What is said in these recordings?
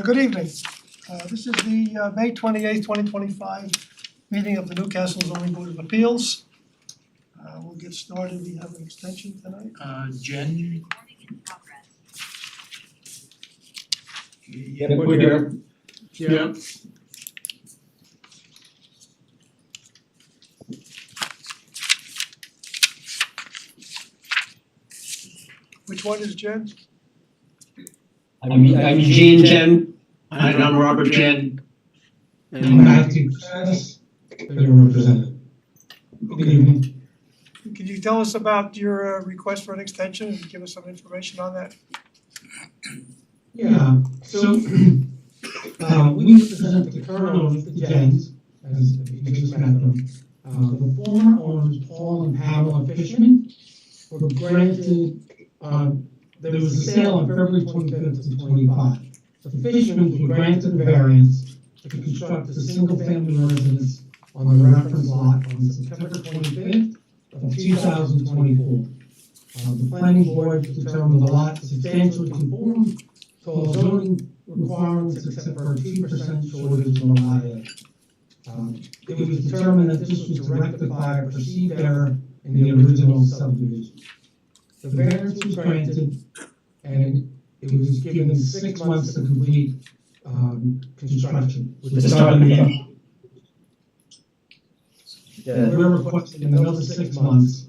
Good evening. This is the May 28th, 2025 meeting of the Newcastle Zoning Board of Appeals. We'll get started. We have an extension tonight. Jen. Yep, we're here. Yeah. Which one is Jen? I'm Gene Chen. And I'm Robert Jen. I'm Matthew Travis, their representative. Good evening. Can you tell us about your request for an extension and give us some information on that? Yeah, so we represent the current owners, the Jens, as you just met them. The former owners, Paul and Pamela Fishman, were granted, there was a sale on February 25th of 25. The Fishmans were granted a variance to construct a single-family residence on the reference lot on September 25th of 2024. The planning board determined the lot substantially conformed to all zoning requirements except for a 2% shortage on the lot edge. It was determined that this was to rectify a perceived error in the original subdivision. The variance was granted and it was given 6 months to complete construction, which started in we're requesting another 6 months.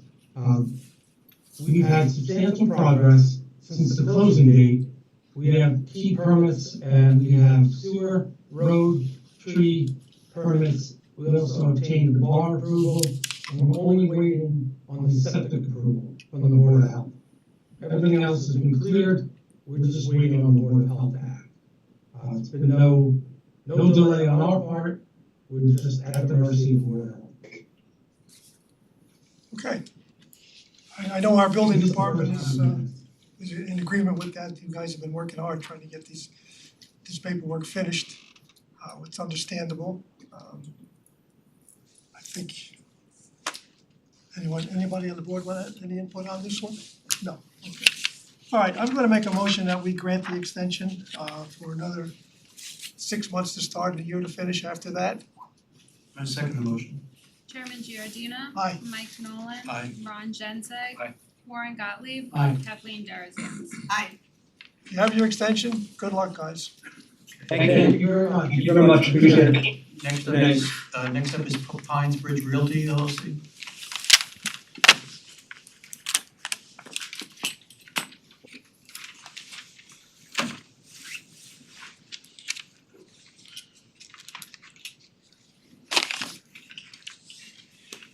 We've had substantial progress since the closing date. We have key permits and we have sewer, road, tree permits. We also obtained the bar approval and we're only waiting on the septic approval from the Board of Health. Everything else has been cleared. We're just waiting on the Board of Health to act. It's been no delay on our part. We're just at the mercy of the Board of Health. Okay. I know our building department is in agreement with that. You guys have been working hard trying to get this paperwork finished. It's understandable. I think anybody on the board want any input on this one? No. Okay. All right, I'm gonna make a motion that we grant the extension for another 6 months to start and a year to finish after that. I second the motion. Chairman Giordina. Aye. Mike Nolan. Aye. Ron Genzeg. Aye. Warren Gottlieb. Aye. Kathleen Darazan. You have your extension. Good luck, guys. Thank you very much. Thank you very much. Appreciate it. Next up is Pines Bridge Realty LLC.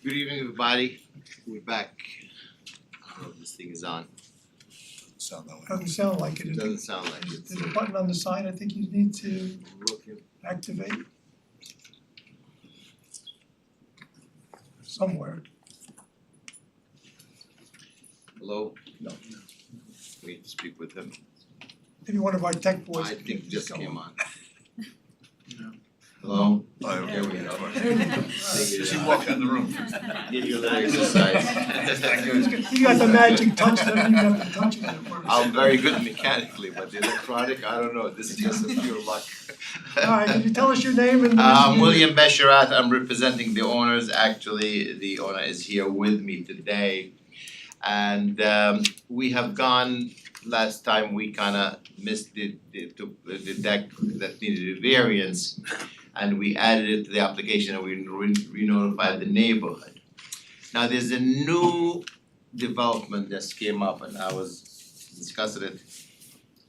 Good evening, everybody. We're back. I don't know if this thing is on. Doesn't sound like it. It doesn't sound like it. There's a button on the side I think you need to Looking. activate. Somewhere. Hello? No. We need to speak with him. Maybe one of our tech boys. I think just go came on. No. Hello? There There we we go. go. She walked in the room. Give you a little exercise. You got the magic touch, doesn't you have to touch it at first. I'm very good mechanically, but the electronic, I don't know. This is just a pure luck. Alright, can you tell us your name and? William Besharat, I'm representing the owners. Actually, the owner is here with me today. And we have gone, last time we kinda missed the deck that needed a variance. And we added it to the application and we re-notified the neighborhood. Now, there's a new development that came up and I was discussing it.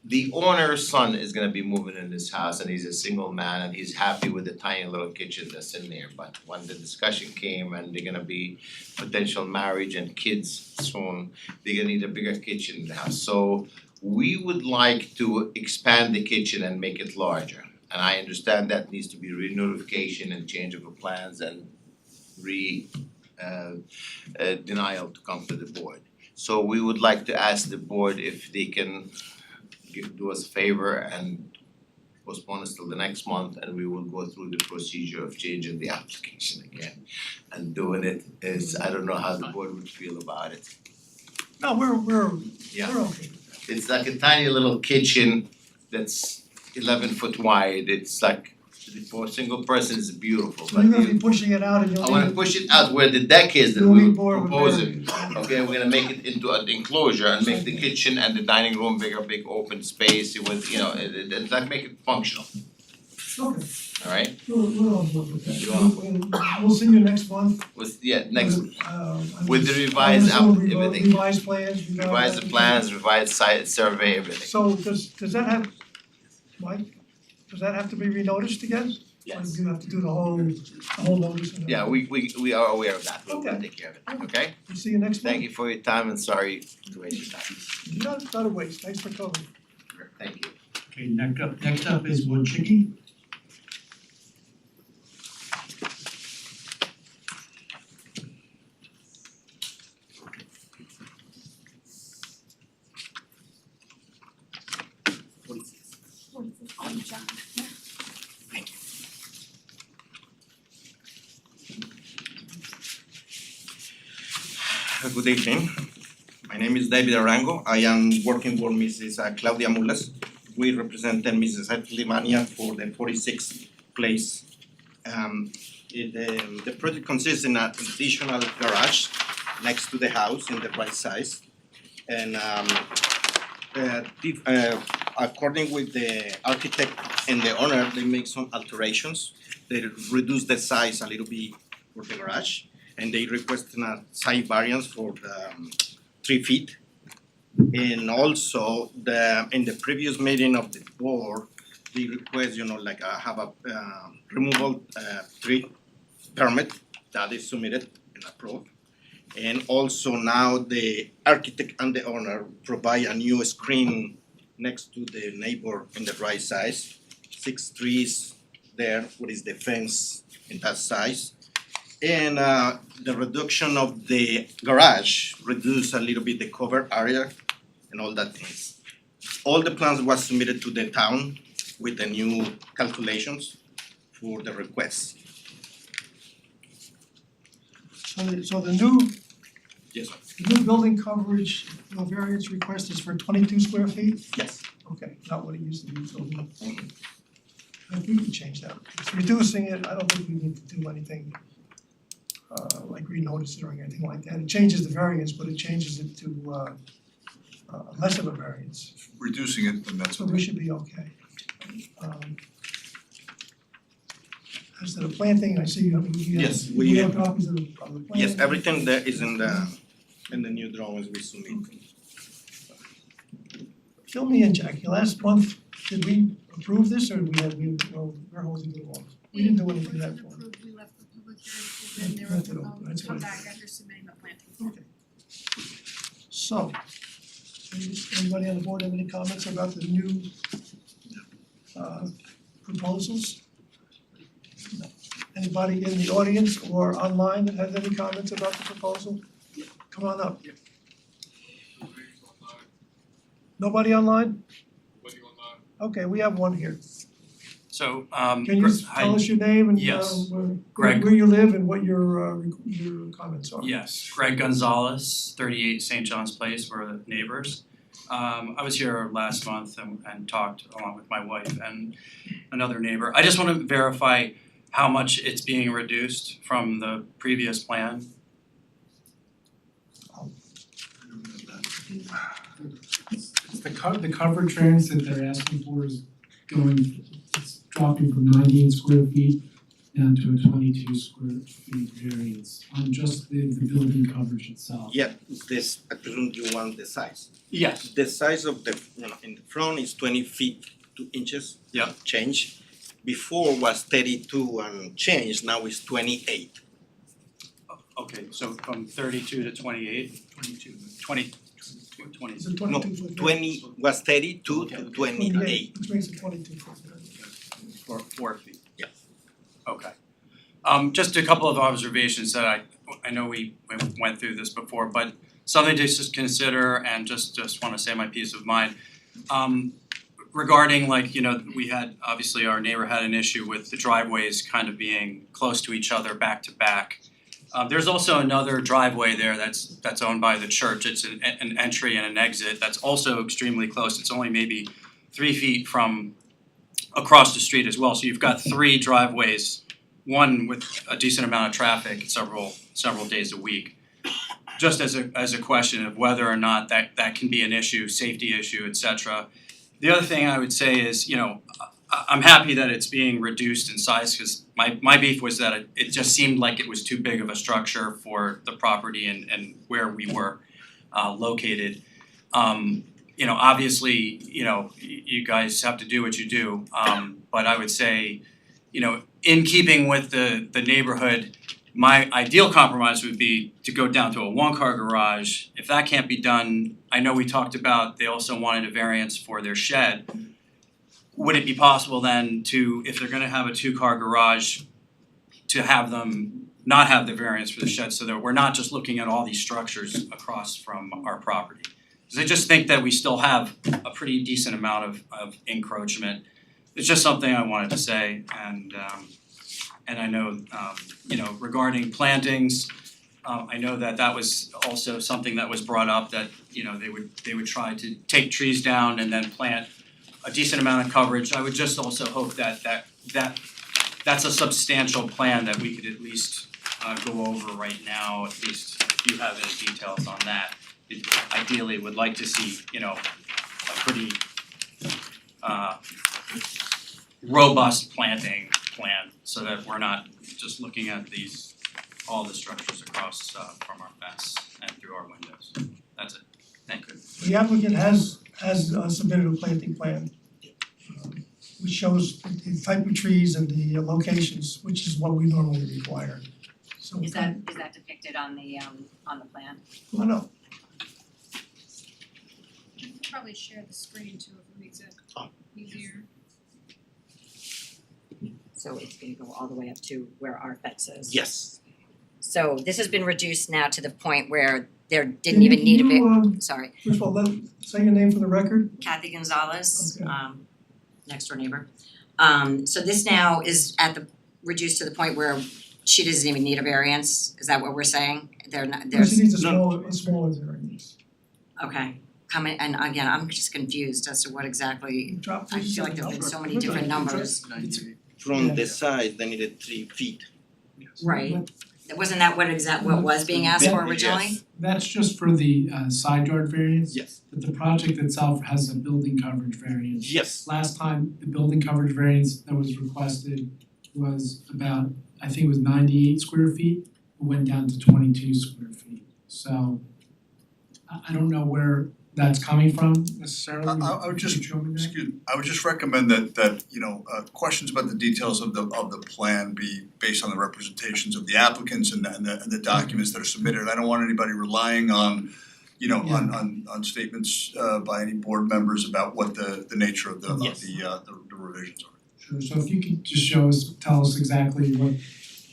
The owner's son is gonna be moving in this house and he's a single man and he's happy with the tiny little kitchen that's in there. But when the discussion came and they're gonna be potential marriage and kids soon, they're gonna need a bigger kitchen in the house. So we would like to expand the kitchen and make it larger. And I understand that needs to be re-notification and change of the plans and denial to come to the board. So we would like to ask the board if they can do us a favor and postpone us till the next month and we will go through the procedure of changing the application again. And doing it is, I don't know how the board would feel about it. No, we're Yeah. okay with that. It's like a tiny little kitchen that's 11 foot wide. It's like for a single person, it's beautiful. So But you're gonna you- be pushing it out and you'll I wanna need, push it out where the deck is that you'll we're need more of a proposing. variance. Okay, we're gonna make it into an enclosure and make the kitchen and the dining room bigger, big open space with, it's like make it functional, Okay, alright? we're on board with that. You are. We'll see you next month. With, next, I'm with the just- revised I'm assuming everything. Revised plans, revise the plans, revise site survey, everything. So does that have, Mike, does that have to be renoticed again? Or do you have to do the whole notice and Yeah, we are aware of that, we'll Okay. take care of it, okay? We'll see you next month. Thank you for your time and sorry to waste your time. Not a waste, thanks for coming. Thank you. Okay, next up is Wood Chicky. Good evening. My name is David Arango. I am working for Mrs. Claudia Mulas. We represent Mrs. Limania for the 46th place. The project consists in an additional garage next to the house in the right size. And according with the architect and the owner, they make some alterations. They reduce the size a little bit for the garage. And they requested a side variance for the 3 feet. And also in the previous meeting of the board, they request, have a removal tree permit that is submitted and approved. And also now the architect and the owner provide a new screen next to the neighbor in the right size. 6 trees there, what is the fence in that size. And the reduction of the garage reduce a little bit the cover area and all that things. All the plans was submitted to the town with the new calculations for the request. So the new Yes, sir. The new building coverage, the variance request is for 22 square feet? Yes. Okay, not what it used to be, so I think we can change that. It's reducing it, I don't think we need to do anything like renotice it or anything like that. It changes the variance, but it changes it to less of a variance, Reducing it, then that's so what we should be okay. As to the planting, I see you have, Yes, you we- have copies of the plan. Yes, everything there is in the new drawings we submit. Fill me in, Jackie, last month, did we approve this or we're holding it off? We didn't do anything that Wasn't far. approved, we left the public hearing open, they were Left it open, that's come what- back after submitting the planting plan. Okay. So, anybody on the board have any comments about the new proposals? Anybody in the audience or online that has any comments about the proposal? Come on up. Nobody online? Okay, we have one here. So, Can you tell us your name and Yes. where you live and what your comments are? Yes, Greg Gonzalez, 38 St. John's Place, we're neighbors. I was here last month and talked along with my wife and another neighbor. I just wanna verify how much it's being reduced from the previous plan. It's the coverage variance that they're asking for is it's dropping from 19 square feet down to a 22 square feet variance on just the building coverage itself. Yeah, this, I presume you want the size. Yes. The size of the, in the front is 20 feet 2 inches. Yeah. Change. Before was 32 and change, now it's 28. Okay, so from 32 to 28? 22. 20. It's a No, 22 foot. 20 was 32 to 28. Which makes it 22 foot. For 4 feet? Yeah. Okay. Just a couple of observations that I know we went through this before, but something to just consider and just wanna say my peace of mind. Regarding we had, obviously our neighbor had an issue with the driveways kind of being close to each other back to back. There's also another driveway there that's owned by the church. It's an entry and an exit that's also extremely close. It's only maybe 3 feet from across the street as well. So you've got 3 driveways, one with a decent amount of traffic several days a week. Just as a question of whether or not that can be an issue, safety issue, et cetera. The other thing I would say is, I'm happy that it's being reduced in size because my beef was that it just seemed like it was too big of a structure for the property and where we were located. Obviously, you guys have to do what you do, but I would say, in keeping with the neighborhood, my ideal compromise would be to go down to a 1-car garage. If that can't be done, I know we talked about they also wanted a variance for their shed. Would it be possible then to, if they're gonna have a 2-car garage, to have them not have the variance for the shed so that we're not just looking at all these structures across from our property? Because I just think that we still have a pretty decent amount of encroachment. It's just something I wanted to say, and I know, regarding plantings, I know that was also something that was brought up, that, they would try to take trees down and then plant a decent amount of coverage. I would just also hope that that's a substantial plan that we could at least go over right now, at least if you have any details on that. Ideally would like to see, a pretty robust planting plan so that we're not just looking at all the structures across from our fence and through our windows. That's it. Thank you. The applicant has submitted a planting plan, which shows the type of trees and the locations, which is what we normally require. So Is that depicted on the plan? Well, no, You could probably share the screen too if it makes it easier. So it's gonna go all the way up to where our fence is. Yes. So this has been reduced now to the point where there didn't even need a Can you, big, sorry, first of all, say your name for the record. Kathy Gonzalez, Okay. Next door neighbor. So this now is reduced to the point where she doesn't even need a variance, is that what we're saying? She needs a smaller variance. Okay, and again, I'm just confused as to what exactly, Drop I feel like there've been so many different numbers. From Yeah. the side, they needed 3 feet. Right, wasn't that what was being asked for originally? Yes. That's just for the side yard variance, Yes. but the project itself has a building coverage variance. Yes. Last time, the building coverage variance that was requested was about, I think it was 98 square feet, it went down to 22 square feet. So I don't know where that's coming from necessarily. I would just, Could you show me that? excuse me, I would just recommend that questions about the details of the plan be based on the representations of the applicants and the documents that are submitted. I don't want anybody relying on, on statements by any board members about what the nature of the revisions are. Sure, so if you could just tell us exactly what,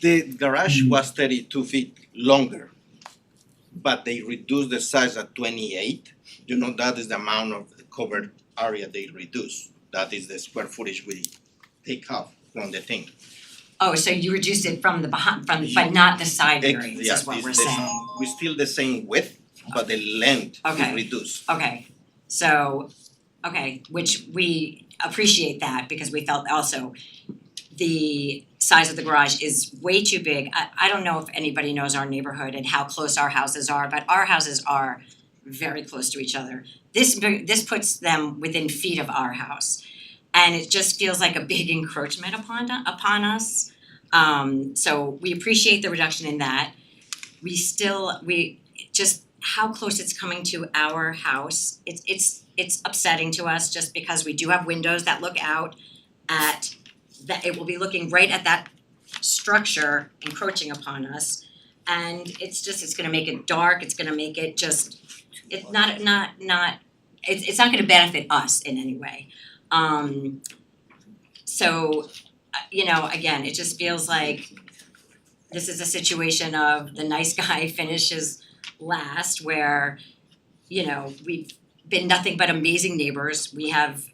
The garage was 32 feet longer, but they reduced the size at 28. That is the amount of the covered area they reduce. That is the square footage we take off from the thing. Oh, so you reduced it from the behind, but not the side variance Yeah, is what it's we're the- saying. We still the same width, but the length Okay. is reduced. Okay, so, which we appreciate that because we felt also the size of the garage is way too big. I don't know if anybody knows our neighborhood and how close our houses are, but our houses are very close to each other. This puts them within feet of our house. And it just feels like a big encroachment upon us. So we appreciate the reduction in that. We just how close it's coming to our house, it's upsetting to us just because we do have windows that look out at that, it will be looking right at that structure encroaching upon us. And it's gonna make it dark, it's gonna make it just, it's not gonna benefit us in any way. So, again, it just feels like this is a situation of the nice guy finishes last where, we've been nothing but amazing neighbors. We have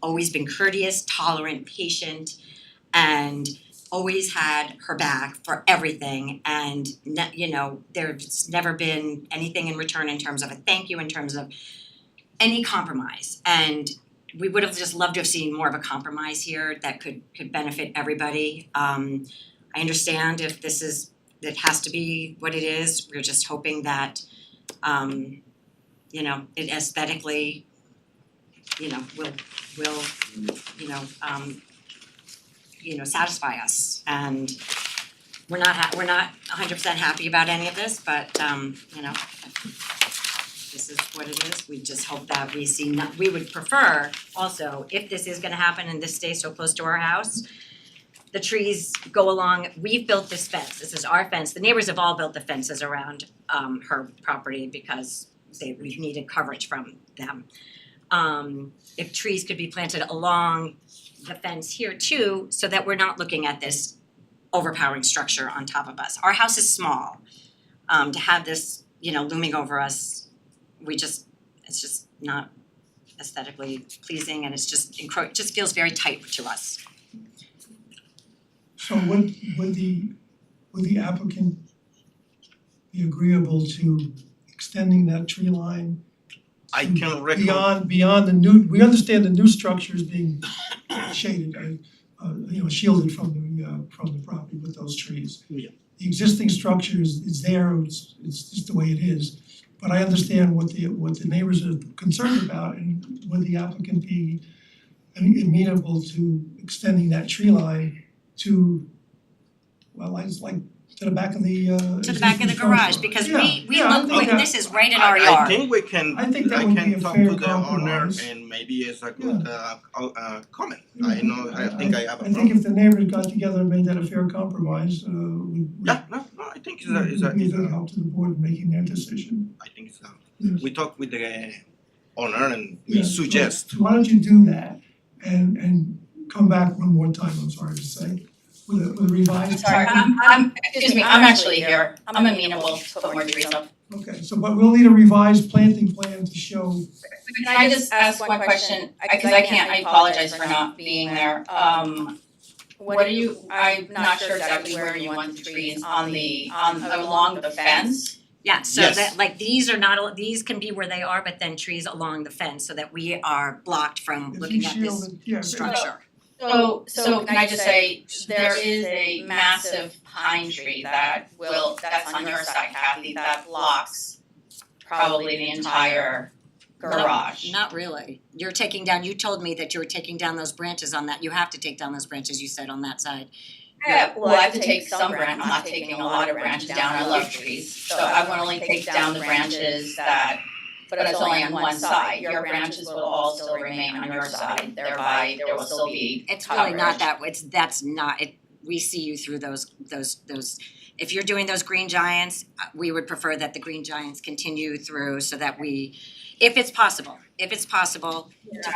always been courteous, tolerant, patient, and always had her back for everything and there's never been anything in return in terms of a thank you, in terms of any compromise. And we would have just loved to have seen more of a compromise here that could benefit everybody. I understand if it has to be what it is. We're just hoping that it aesthetically will satisfy us. And we're not 100% happy about any of this, but this is what it is. We just hope that we would prefer also, if this is gonna happen and this stays so close to our house, the trees go along. We've built this fence. This is our fence. The neighbors have all built the fences around her property because we've needed coverage from them. If trees could be planted along the fence here too, so that we're not looking at this overpowering structure on top of us. Our house is small. To have this, looming over us, it's just not aesthetically pleasing, and it's just it just feels very tight to us. So would the applicant be agreeable to extending that tree line I can recommend. beyond the new, we understand the new structure is being shaded, shielded from the property with those trees. Yeah. The existing structure is there, it's just the way it is. But I understand what the neighbors are concerned about, and would the applicant be amenable to extending that tree line to, to the back of the To the back of the garage, because we look like this is right in our I yard. think we can, I think that would be a talk fair to the owner compromise. and maybe it's a good comment. I think I have a I think if the neighbors got together and made that a fair compromise, Yeah, no, I think would be a good help to the board in making their decision. I think so. Yes. We talked with the owner and Yeah, we suggest. so why don't you do that and come back one more time, I'm sorry to say, with a revised. Sorry, I'm actually here, I'm amenable to put more trees up. Okay, so but we'll need a revised planting plan to show, Can I just ask one question, cause I apologize for not being there, what are you, I'm not sure exactly where you want the trees, along the fence? Yeah, so Yes. that these can be where they are, but then trees along the fence so that we are blocked from if looking you at this shield it, yeah. structure. So can I just say, there is a massive pine tree that's on your side, Kathy, that blocks probably the entire garage. Not really. You told me that you were taking down those branches on that, you have to take down those branches, you said, on that side. Yeah, well, I have to take some I'm not taking a lot of branches down, I love trees, so I would only take down the branches but it's only on one side, your branches will all still remain on your side, thereby there will still be It's really not coverage. we see you through those, if you're doing those green giants, we would prefer that the green giants continue through so that if it's possible to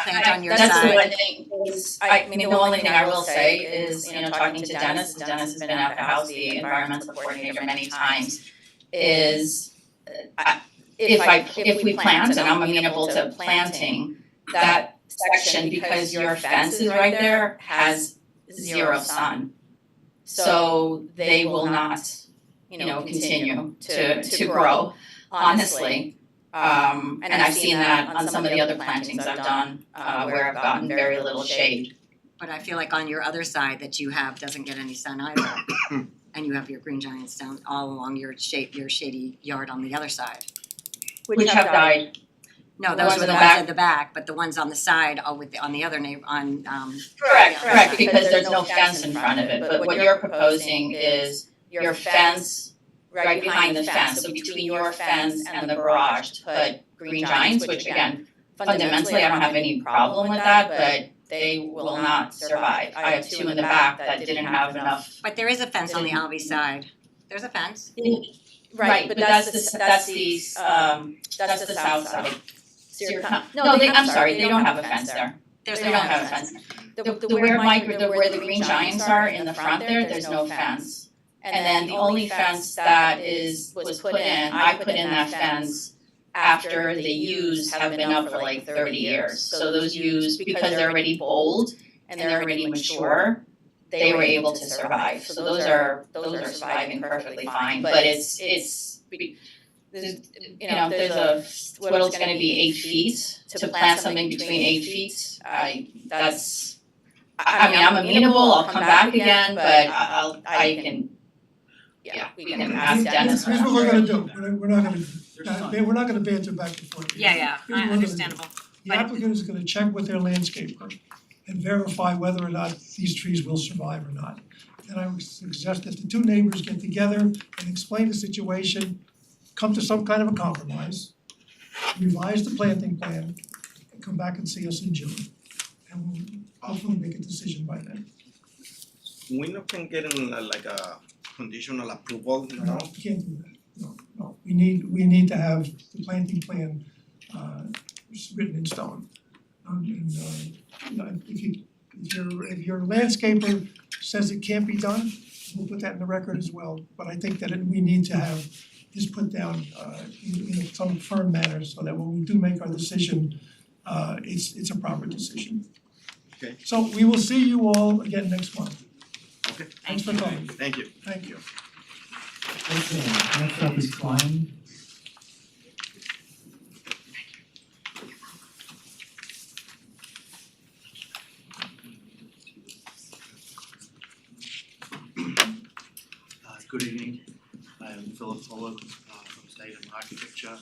plant on your side. That's the one thing, the only thing I will say is, talking to Dennis has been at the house, the environmental coordinator many times, is if we plant, and I'm amenable to planting, that section, because your fence is right there, has zero sun. So they will not, continue to grow, honestly. And I've seen that on some of the other plantings I've done, where I've gotten very little shade. But I feel like on your other side that you have doesn't get any sun either. And you have your green giants down all along your shady yard on the other side. Which have died. No, The those ones were in the the ones back? at the back, but the ones on the side are on the other Correct, because there's no fence in front of it, but what you're proposing is your fence right behind the fence, so between your fence and the garage, to put green giants, which again, fundamentally, I don't have any problem with that, but they will not survive. I have two in the back that didn't have enough. But there is a fence on the Alvey side. There's a fence. Right, but that's the south side. So you're I'm sorry, they don't have a fence there. There's They no don't have a fence. Where the green giants are in the front there's no fence. And then the only fence that was put in, I put in that fence after the yews have been up for like 30 years. So those yews, because they're already bold and they're already mature, they were able to survive. So those are surviving perfectly fine, but there's there's a, what's gonna be 8 feet, to plant something between 8 feet, I mean, I'm amenable, I'll come back again, but we can ask Dennis. Here's what we're gonna do, we're not gonna banter back and forth. Yeah, Here's what we're gonna do. understandable. The applicant is gonna check with their landscaper and verify whether or not these trees will survive or not. And I would suggest that the two neighbors get together and explain the situation, come to some kind of a compromise, revise the planting plan, and come back and see us in June. And we'll hopefully make a decision by then. We not can get in like a conditional approval No, now. we can't do that, no, we need to have the planting plan written in stone. If your landscaper says it can't be done, we'll put that in the record as well, but I think that we need to have this put down in some firm manner so that when we do make our decision, it's a proper decision. Okay. So we will see you all again next month. Okay, Thanks for coming. thank you. Thank you. Okay, next up is Klein. Good evening, I am Philip Follow from State Architecture,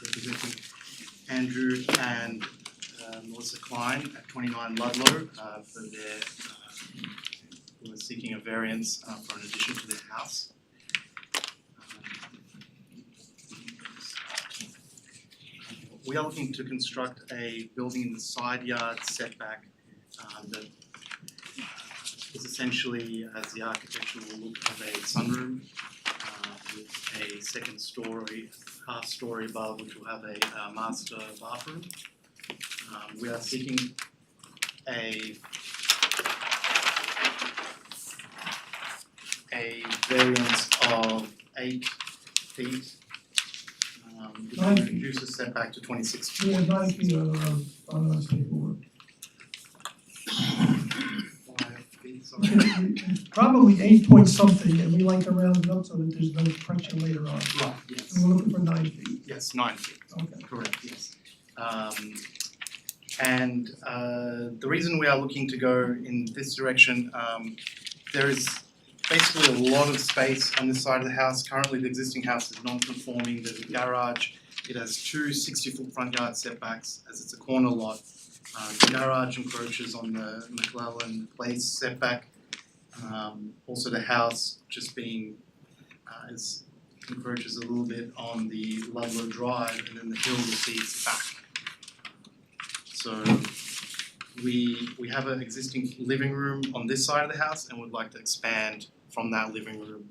representing Andrew and Melissa Klein at 29 Ludlow for their who are seeking a variance for an addition to their house. We are looking to construct a building in the side yard setback that is essentially, as the architecture will look, of a sunroom with a second story, half story above, which will have a master bathroom. We are seeking a variance of 8 feet, which will reduce the setback to 26 feet. We have 9 feet on our paperwork. 5 feet, sorry. Probably 8 point something, and we like to round it up so that there's no pressure later on. Right, yes, And we're looking for 9 feet, yes, 9 feet. okay. Correct, yes. The reason we are looking to go in this direction, there is basically a lot of space on this side of the house. Currently, the existing house is non-conforming, there's a garage. It has 2 60-foot front yard setbacks as it's a corner lot. The garage encroaches on the McClellan Place setback. Also the house just being, encroaches a little bit on the Ludlow Drive, and then the hill recedes back. So we have an existing living room on this side of the house and would like to expand from that living room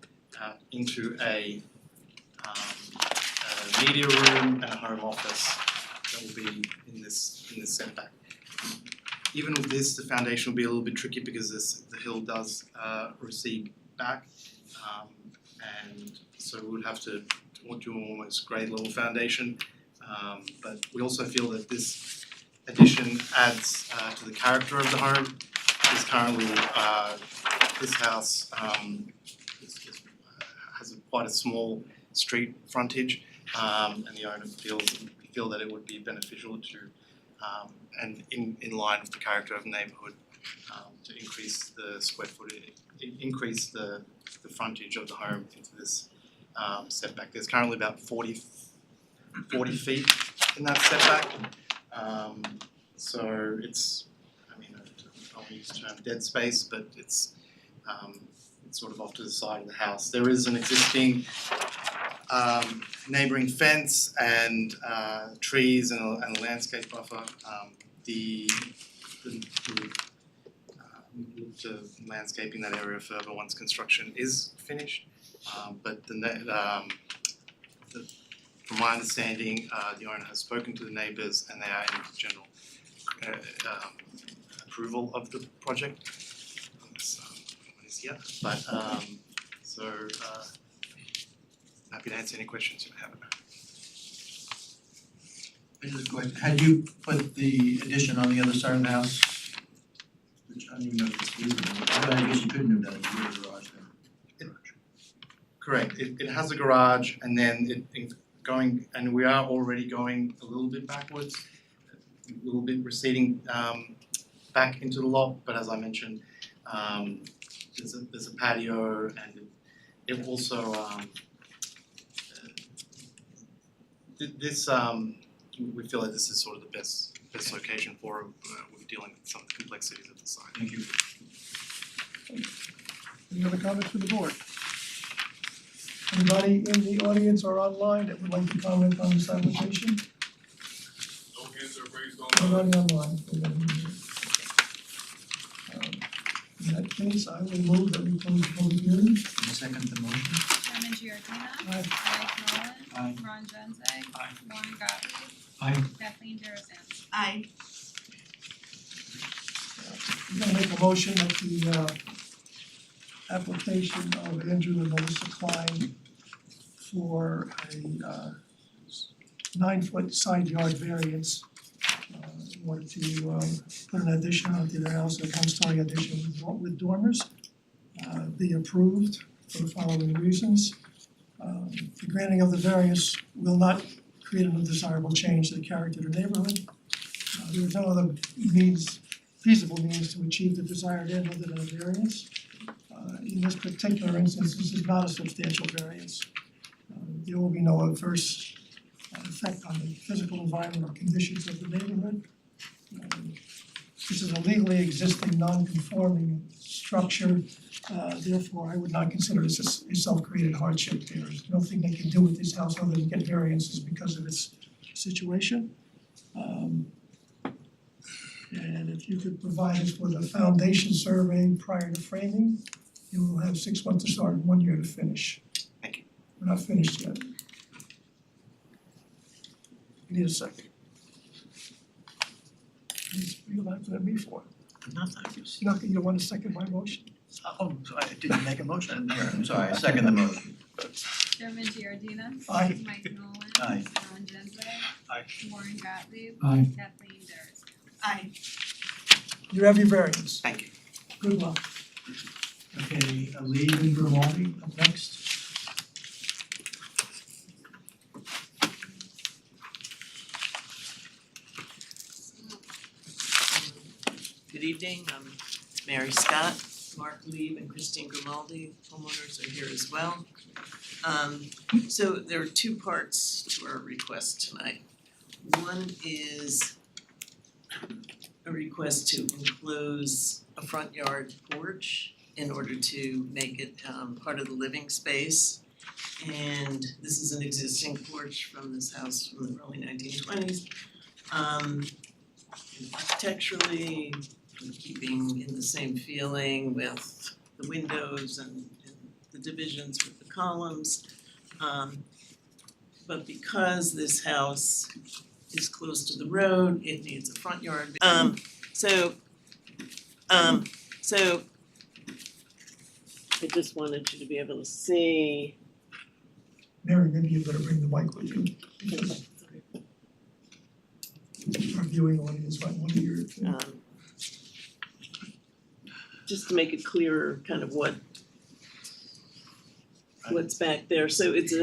into a media room and a home office that will be in this setback. Even with this, the foundation will be a little bit tricky because the hill does recede back, and so we would have to do an almost grade level foundation. But we also feel that this addition adds to the character of the home. Because currently, this house has quite a small street frontage, and the owner feel that it would be beneficial to and in line with the character of the neighbourhood to increase the square footage, increase the frontage of the home into this setback. There's currently about 40 feet in that setback. So it's, I mean, I won't use the term dead space, but it's sort of off to the side of the house. There is an existing neighbouring fence and trees and a landscape buffer. Look to landscaping that area further once construction is finished. But from my understanding, the owner has spoken to the neighbours and they are in general approval of the project. Unless one is here, but happy to answer any questions you may have. I just have a question, had you put the addition on the other side of the house? Which I don't even know if it's feasible, but I guess you couldn't have done it with the garage there. Correct, it has a garage and then it's going, and we are already going a little bit backwards, a little bit receding back into the lot, but as I mentioned, there's a patio and it also we feel like this is sort of the best location for with dealing with some of the complexities of the site. Thank you. Any other comments from the board? Anybody in the audience or online that would like to comment on this application? No hands are raised Nobody online. In that case, I will move that we close the public hearing. I second the motion. Chairman Giordina. Aye. Mike Nolan. Aye. Ron Genzeg. Aye. Warren Gottlieb. Aye. Kathleen Darazan. Aye. I'm gonna make a motion that the application of Andrew and Melissa Klein for a 9-foot side yard variance in order to put an addition onto their house, a 1-story addition with dormers, be approved for the following reasons. The granting of the variance will not create an undesirable change to the character of the neighborhood. There is no other feasible means to achieve the desired end other than a variance. In this particular instance, this is not a substantial variance. There will be no adverse effect on the physical environment or conditions of the neighborhood. This is a legally existing non-conforming structure, therefore I would not consider this a self-created hardship. There's nothing they can do with this house other than get variances because of its situation. And if you could provide us with a foundation survey prior to framing, you will have 6 months to start and 1 year to finish. Thank you. We're not finished yet. We need a second. What are you laughing at me for? Not that obvious. You don't want to second my motion? Oh, sorry, I didn't make a motion, I didn't hear it. I'm sorry, I second the motion. Chairman Giordina. Aye. Mike Nolan. Aye. Ron Genzeg. Aye. Warren Gottlieb. Aye. Kathleen Darazan. Aye. You have your variance. Thank you. Good luck. Okay, Lee and Grimaldi up next. Good evening, I'm Mary Scott, Mark Lieb and Christine Grimaldi, homeowners are here as well. So there are 2 parts to our request tonight. One is a request to enclose a front yard porch in order to make it part of the living space. And this is an existing porch from this house from the early 1920s. Architecturally, keeping in the same feeling with the windows and the divisions with the columns. But because this house is close to the road, it needs a front yard. So I just wanted you to be able to see. Mary, maybe you better bring the mic with you. Our viewing audience might want to hear it too. Just to make it clearer kind of what's back there. So it's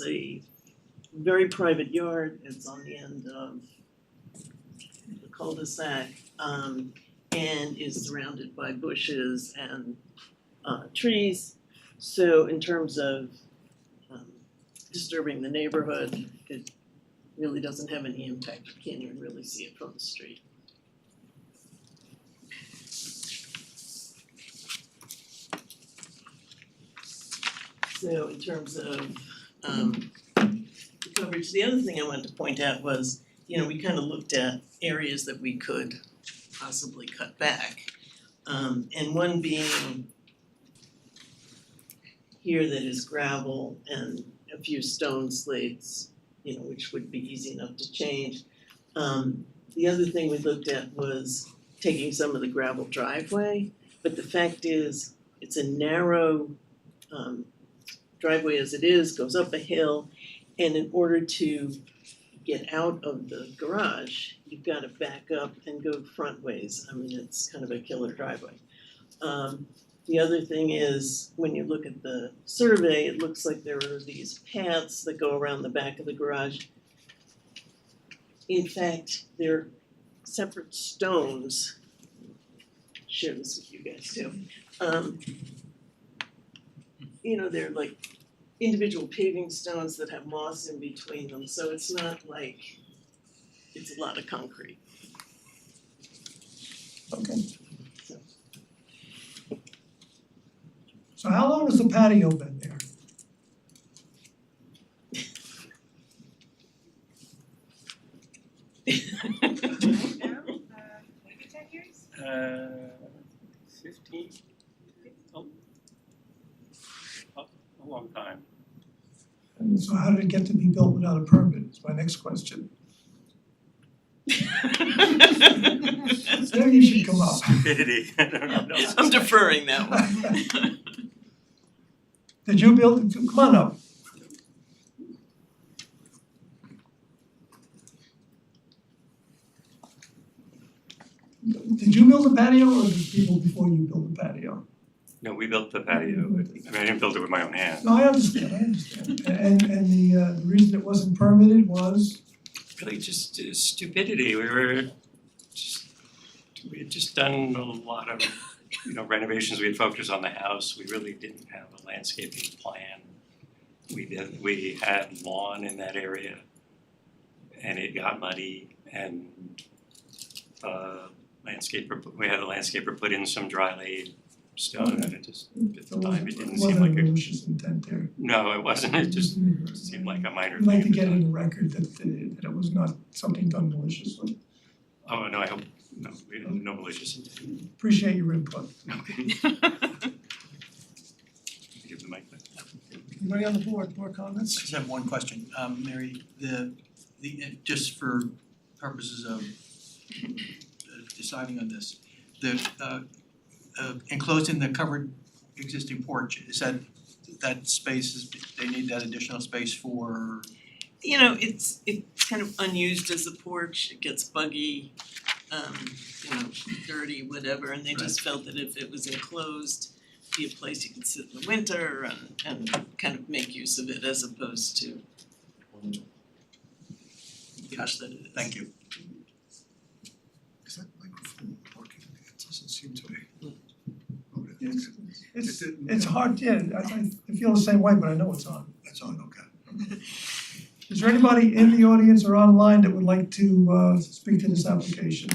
a very private yard. It's on the end of the cul-de-sac, and is surrounded by bushes and trees. So in terms of disturbing the neighborhood, it really doesn't have any impact. You can't even really see it from the street. So in terms of the coverage, the other thing I wanted to point out was, we kind of looked at areas that we could possibly cut back. And one being here that is gravel and a few stone slates, which would be easy enough to change. The other thing we looked at was taking some of the gravel driveway, but the fact is, it's a narrow driveway as it is, goes up a hill, and in order to get out of the garage, you've got to back up and go front ways. I mean, it's kind of a killer driveway. The other thing is, when you look at the survey, it looks like there are these paths that go around the back of the garage. In fact, they're separate stones. Share this with you guys too. They're like individual paving stones that have moss in between them, so it's not like it's a lot of concrete. Okay. So how long has the patio been there? Maybe 10 years? 15, a long time. And so how did it get to be built without a permit is my next question. Maybe you should come up. Stupidity, I don't know. I'm deferring that one. Did you build, come on up. Did you build a patio or did people before you built a patio? No, we built the patio, I mean, I didn't build it with my own hands. No, I understand. And the reason it wasn't permitted was? Really just stupidity, we had just done a lot of, renovations, we had focused on the house, we really didn't have a landscaping plan. We had lawn in that area and it got muddy and we had a landscaper put in some dry laid stone and it just, at the time, it didn't seem like Wasn't a malicious intent there. No, it wasn't, it just seemed like a minor I'd thing. like to at the get time. in the record that it was not something done maliciously. Oh, no, I hope, no, we had no malicious intent. Appreciate your input. Okay. Give the mic back. Anybody on the board, more I comments? just have one question, Mary, just for purposes of deciding on this, the enclosed in the covered existing porch, is that space is, they need that additional space for? It's kind of unused as a porch, it gets buggy, dirty, whatever, and they just felt that if it was enclosed, be a place you could sit in the winter and kind of make use of it as opposed to gosh, that it is. Thank you. Is that microphone working? It doesn't seem to be. It's hard, yeah, I feel the same way, but I know it's on. It's on, okay. Is there anybody in the audience or online that would like to speak to this application?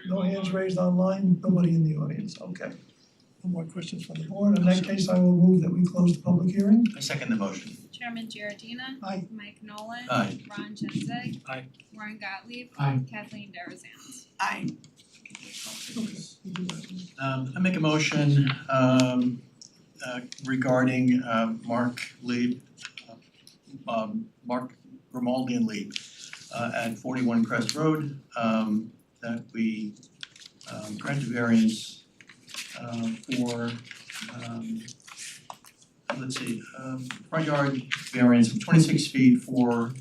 No hands raised online, nobody in the audience, okay. No more questions from the board, in that case, I will move that we close the public hearing. I second the motion. Chairman Giordina. Aye. Mike Nolan. Aye. Ron Genzeg. Aye. Warren Gottlieb. Aye. Kathleen Darazan. Aye. I make a motion regarding Mark Lieb, Mark Grimaldi and Lieb at 41 Crest Road, that we grant a variance for front yard variance of 26 feet for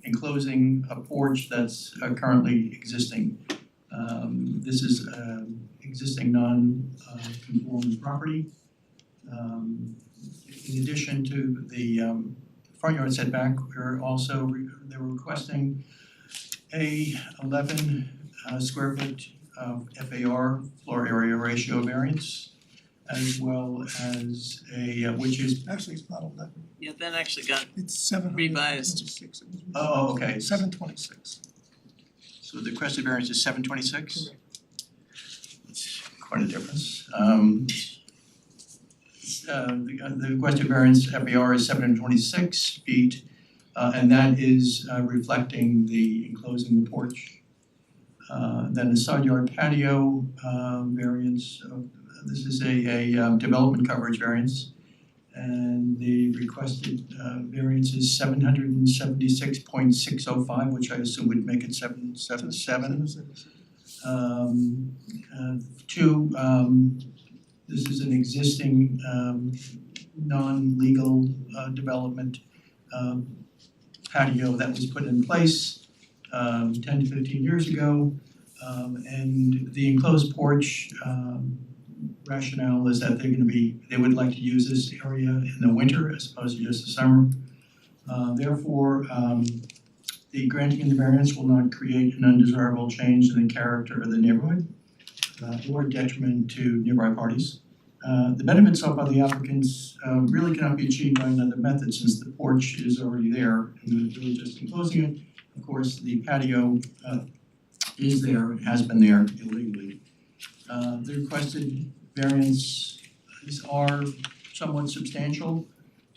enclosing a porch that's currently existing. This is existing non-conforming property. In addition to the front yard setback, they were requesting a 11 square foot FAR, floor area ratio variance, as well as which is, Actually, it's not 11, Yeah, that actually got it's 726. oh, okay. 726. So the requested variance is 726? Correct. That's quite a difference. The requested variance FAR is 726 feet, and that is reflecting the enclosing the porch. Then the side yard patio variance, this is a development coverage variance. And the requested variance is 776.605, which I assume would make it 777. This is an existing non-legal development patio that was put in place 10 to 15 years ago. And the enclosed porch rationale is that they would like to use this area in the winter as opposed to just the summer. Therefore, the granting of the variance will not create an undesirable change in the character of the neighborhood or detriment to nearby parties. The benefits sought by the applicants really cannot be achieved by another method since the porch is already there and they're really just enclosing it. Of course, the patio is there, and has been there illegally. The requested variances are somewhat substantial,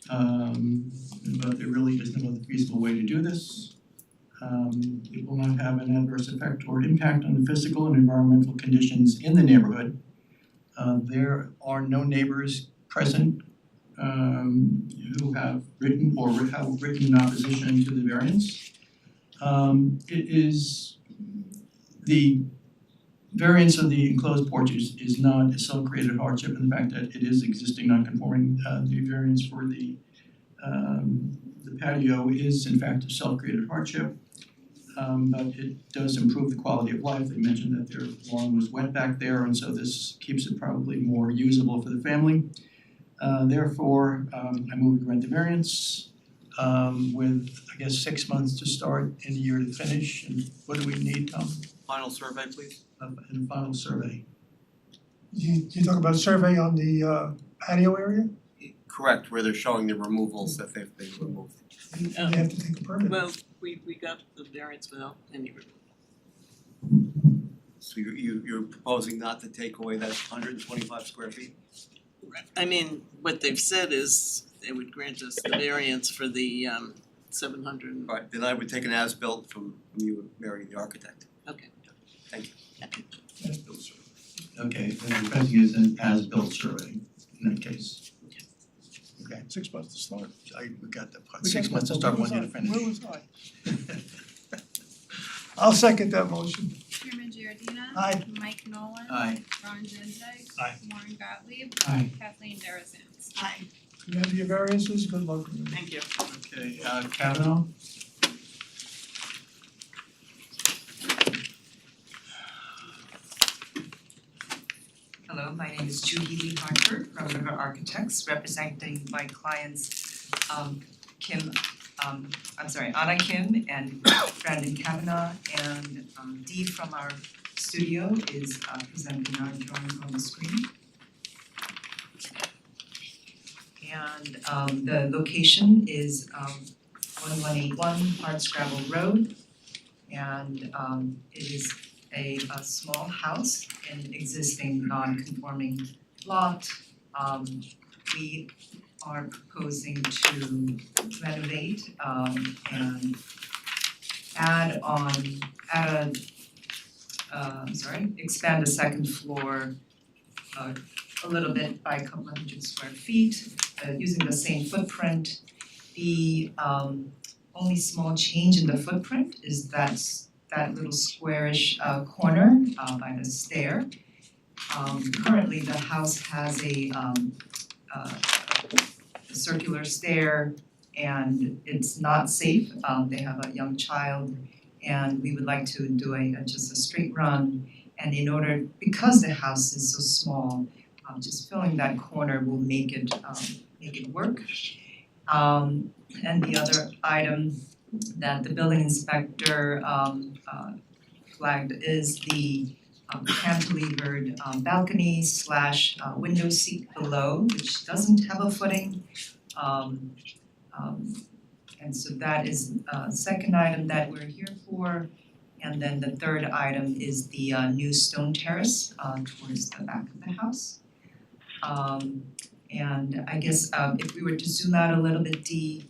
but there really is no other feasible way to do this. It will not have an adverse effect or impact on the physical and environmental conditions in the neighborhood. There are no neighbors present who have written in opposition to the variance. It is the variance of the enclosed porch is not a self-created hardship in the fact that it is existing non-conforming. The variance for the patio is in fact a self-created hardship. But it does improve the quality of life. They mentioned that their lawn was wet back there, and so this keeps it probably more usable for the family. Therefore, I move to grant the variance with, I guess, 6 months to start and a year to finish. And what do we need, Tom? Final survey, please. And a final survey. You talk about a survey on the patio area? Correct, where they're showing the removals that they've removed. You have to take a permit. Well, we got the variance without any removal. So you're proposing not to take away that 125 square feet? I mean, what they've said is they would grant us the variance for the 700. Right, then I would take an as-built from you, Mary, the architect. Okay. Thank you. As-built survey. Okay, then requesting is an as-built survey in that case. Okay, 6 months to start. we got the part, 6 months to start, 1 year to finish. Where was I? I'll second that motion. Chairman Giordina. Aye. Mike Nolan. Aye. Ron Genzeg. Aye. Warren Gottlieb. Aye. Kathleen Darazan. Aye. You have your variances, good luck. Thank you. Okay, Kavanaugh? Hello, my name is Judy Lee Hartford from River Architects, representing my clients Anna Kim and Brandon Kavanaugh, and Dee from our studio is presenting our drawing on the screen. And the location is 1181 Hardscrabble Road, and it is a small house in an existing non-conforming lot. We are proposing to renovate and expand the second floor a little bit by a couple hundred square feet, using the same footprint. The only small change in the footprint is that little squarish corner by the stair. Currently, the house has a circular stair and it's not safe. They have a young child and we would like to do just a straight run. And because the house is so small, just filling that corner will make it work. And the other item that the building inspector flagged is the cantilevered balcony / window seat below, which doesn't have a footing. And so that is second item that we're here for. And then the third item is the new stone terrace towards the back of the house. And I guess if we were to zoom out a little bit, the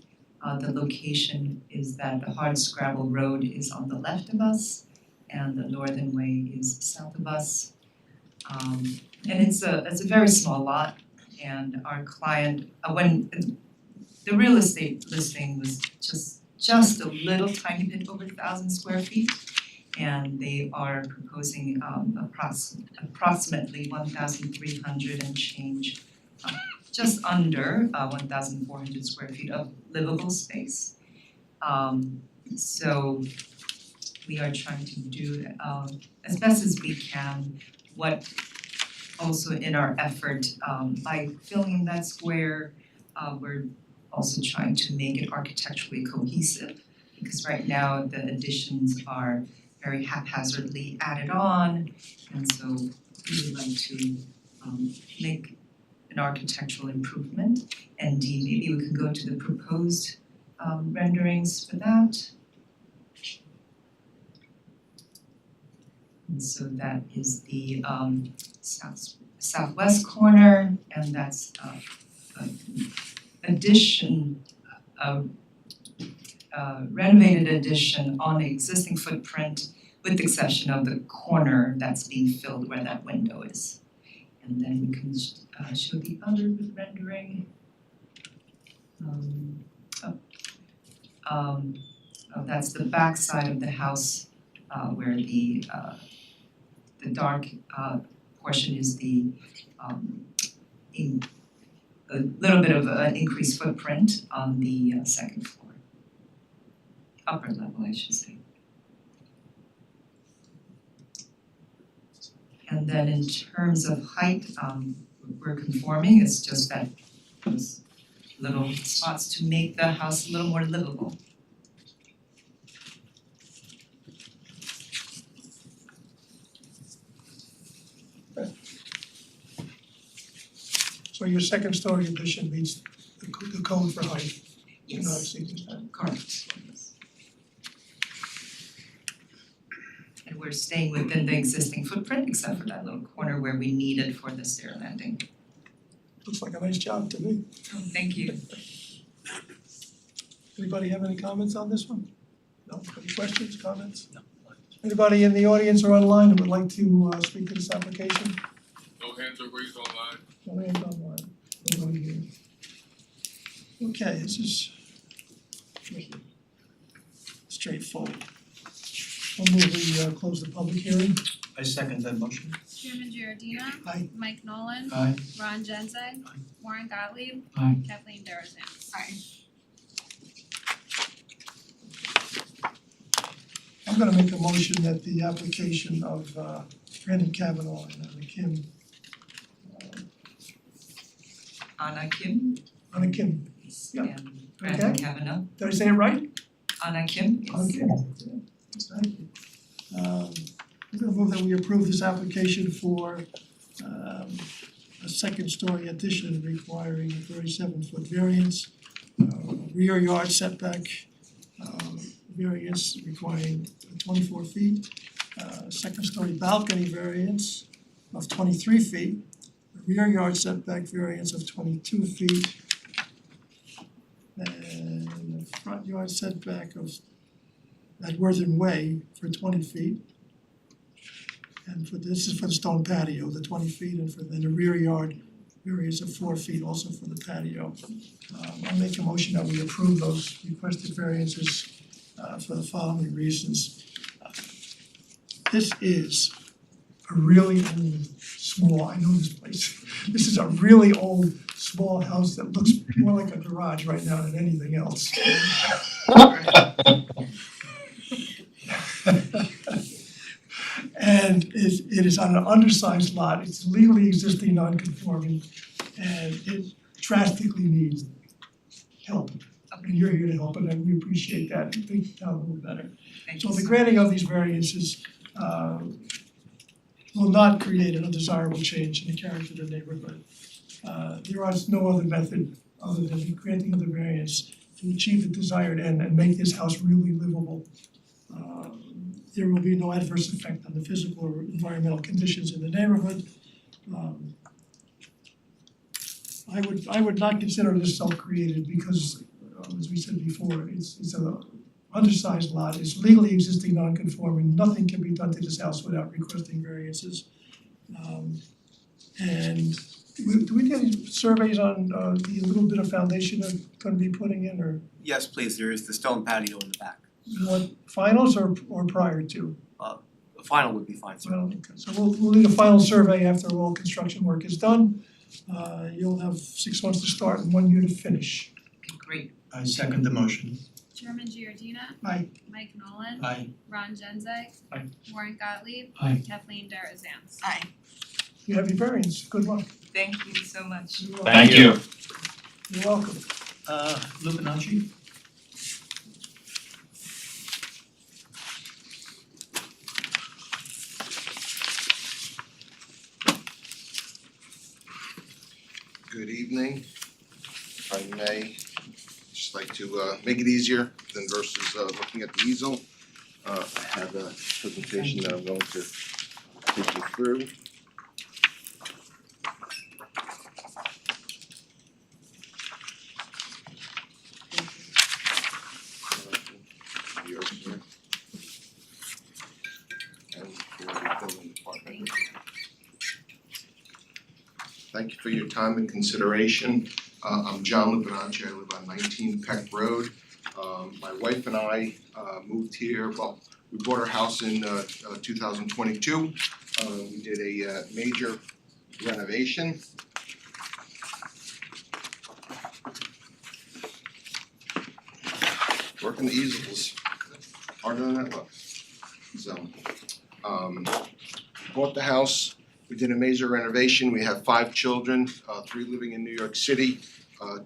location is that the Hardscrabble Road is on the left of us and the Northern Way is south of us. And it's a very small lot, and our client, when the real estate listing was just a little tiny bit over 1,000 square feet, and they are proposing approximately 1,300 and change, just under 1,400 square feet of livable space. So we are trying to do as best as we can what also in our effort by filling in that square, we're also trying to make it architecturally cohesive, because right now the additions are very haphazardly added on, and so we would like to make an architectural improvement. And D, maybe we can go to the proposed renderings for that. And so that is the southwest corner, and that's addition, renovated addition on the existing footprint, with the exception of the corner that's being filled where that window is. And then we can show the other rendering. That's the back side of the house where the dark portion is the a little bit of an increased footprint on the second floor. Upper level, I should say. And then in terms of height, we're conforming, it's just that those little spots to make the house a little more livable. So your second story addition meets the code for height. You're not exceeding that. Correct. And we're staying within the existing footprint, except for that little corner where we need it for the stair landing. Looks like a nice job to me. Oh, thank you. Anybody have any comments on this one? No, any questions, comments? No. Anybody in the audience or online who would like to speak to this application? No hands are raised online. No hands online. Nobody here. Okay, this is straightforward. I'll move we close the public hearing. I second that motion. Chairman Giordina. Aye. Mike Nolan. Aye. Ron Genzeg. Warren Gottlieb. Aye. Kathleen Darazan. Aye. I'm gonna make a motion that the application of Brandon Kavanaugh and Anna Kim, Anna Kim. Anna Kim, Yeah. And Brandon Okay. Kavanaugh. did I say it right? Anna Kim, yes. Okay. Thank you. I'm gonna move that we approve this application for a second story addition requiring a 37-foot variance, rear yard setback variance requiring 24 feet, second story balcony variance of 23 feet, a rear yard setback variance of 22 feet, and a front yard setback of at Worthing Way for 20 feet. And for this is for the stone patio, the 20 feet, and for then the rear yard variance of 4 feet also for the patio. I'll make a motion that we approve those requested variances for the following reasons. This is a really old, small, I know this place, this is a really old, small house that looks more like a garage right now than anything else. And it is on an undersized lot, it's legally existing non-conforming, and it drastically needs help. And you're here to help, and we appreciate that, make the town a little better. Thank So you. the granting of these variances will not create an undesirable change in the character of the neighborhood. There is no other method other than the granting of the variance to achieve the desired end and make this house really livable. There will be no adverse effect on the physical or environmental conditions in the neighborhood. I would not consider this self-created because, as we said before, it's a undersized lot, it's legally existing non-conforming, nothing can be done to this house without requesting variances. And do we get any surveys on the little bit of foundation they're gonna be putting in, or Yes, please, there is the stone patio in the back. you want finals or prior to? The final would be fine, sir. Final, okay, so we'll need a final survey after all construction work is done. You'll have 6 months to start and 1 year to finish. Okay, great. I second the motion. Chairman Giordina. Aye. Mike Nolan. Aye. Ron Genzeg. Aye. Warren Gottlieb. Aye. Kathleen Darazan. Aye. You have your variance, good luck. Thank you so much. You're welcome. Thank you. You're welcome. Lupinacci? Good evening. If I may, just like to make it easier than versus looking at the easel. I have a presentation that I'm going to take you through. Yours here. And for the building department. Thank you for your time and consideration. I'm John Lupinacci, I live on 19 Peck Road. My wife and I moved here, well, we bought our house in 2022. We did a major renovation. Working the easels, harder than that looks. So, bought the house. We did a major renovation. We have 5 children, 3 living in New York City,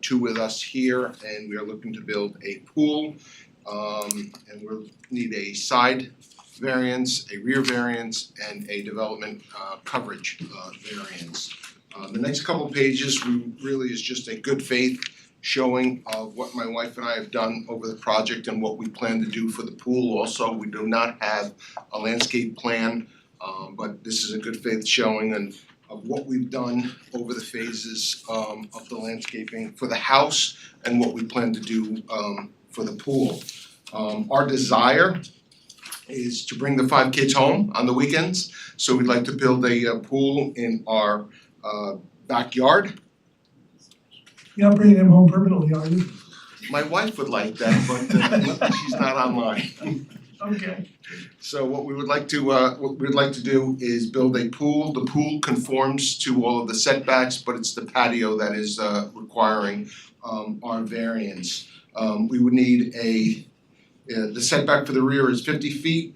2 with us here, and we are looking to build a pool. And we'll need a side variance, a rear variance, and a development coverage variance. The next couple of pages really is just a good faith showing of what my wife and I have done over the project and what we plan to do for the pool. Also, we do not have a landscape plan. But this is a good faith showing of what we've done over the phases of the landscaping for the house and what we plan to do for the pool. Our desire is to bring the 5 kids home on the weekends, so we'd like to build a pool in our backyard. You're not bringing them home permanently, are you? My wife would like that, but she's not online. Okay. So what we'd like to do is build a pool. The pool conforms to all of the setbacks, but it's the patio that is requiring our variance. We would need the setback for the rear is 50 feet.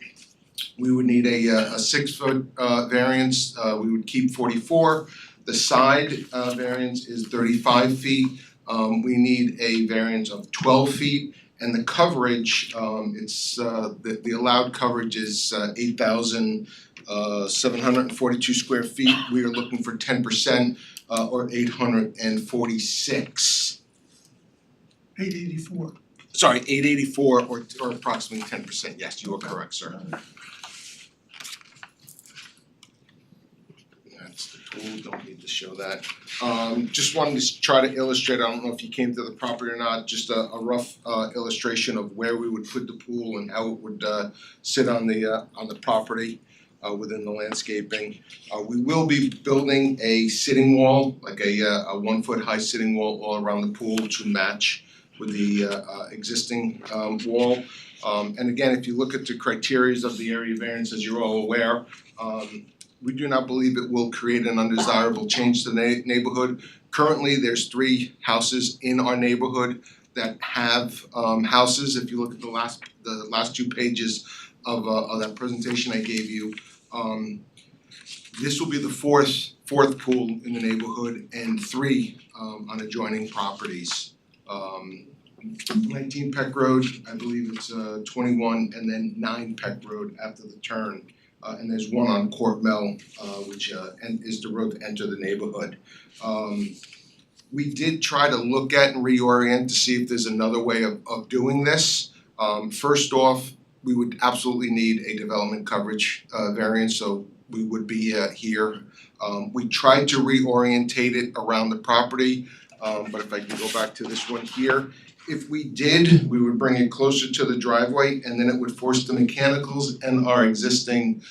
We would need a 6-foot variance. We would keep 44. The side variance is 35 feet. We need a variance of 12 feet. And the coverage, it's the allowed coverage is 8,742 square feet. We are looking for 10% or 846. 884. Sorry, 884 or approximately 10%. Yes, you are correct, sir. That's the pool, don't need to show that. Just wanted to try to illustrate, I don't know if you came to the property or not, just a rough illustration of where we would put the pool and how it would sit on the property within the landscaping. We will be building a sitting wall, like a 1-foot high sitting wall all around the pool to match with the existing wall. And again, if you look at the criteria of the area variance, as you're all aware, we do not believe it will create an undesirable change to the neighborhood. Currently, there's 3 houses in our neighborhood that have houses. If you look at the last 2 pages of that presentation I gave you, this will be the fourth pool in the neighborhood and 3 on adjoining properties. 19 Peck Road, I believe it's 21, and then 9 Peck Road after the turn. And there's one on Court Mill, which is the road to enter the neighborhood. We did try to look at and reorient to see if there's another way of doing this. First off, we would absolutely need a development coverage variance, so we would be here. We tried to reorientate it around the property, but if I can go back to this one here. If we did, we would bring it closer to the driveway and then it would force the mechanicals and our existing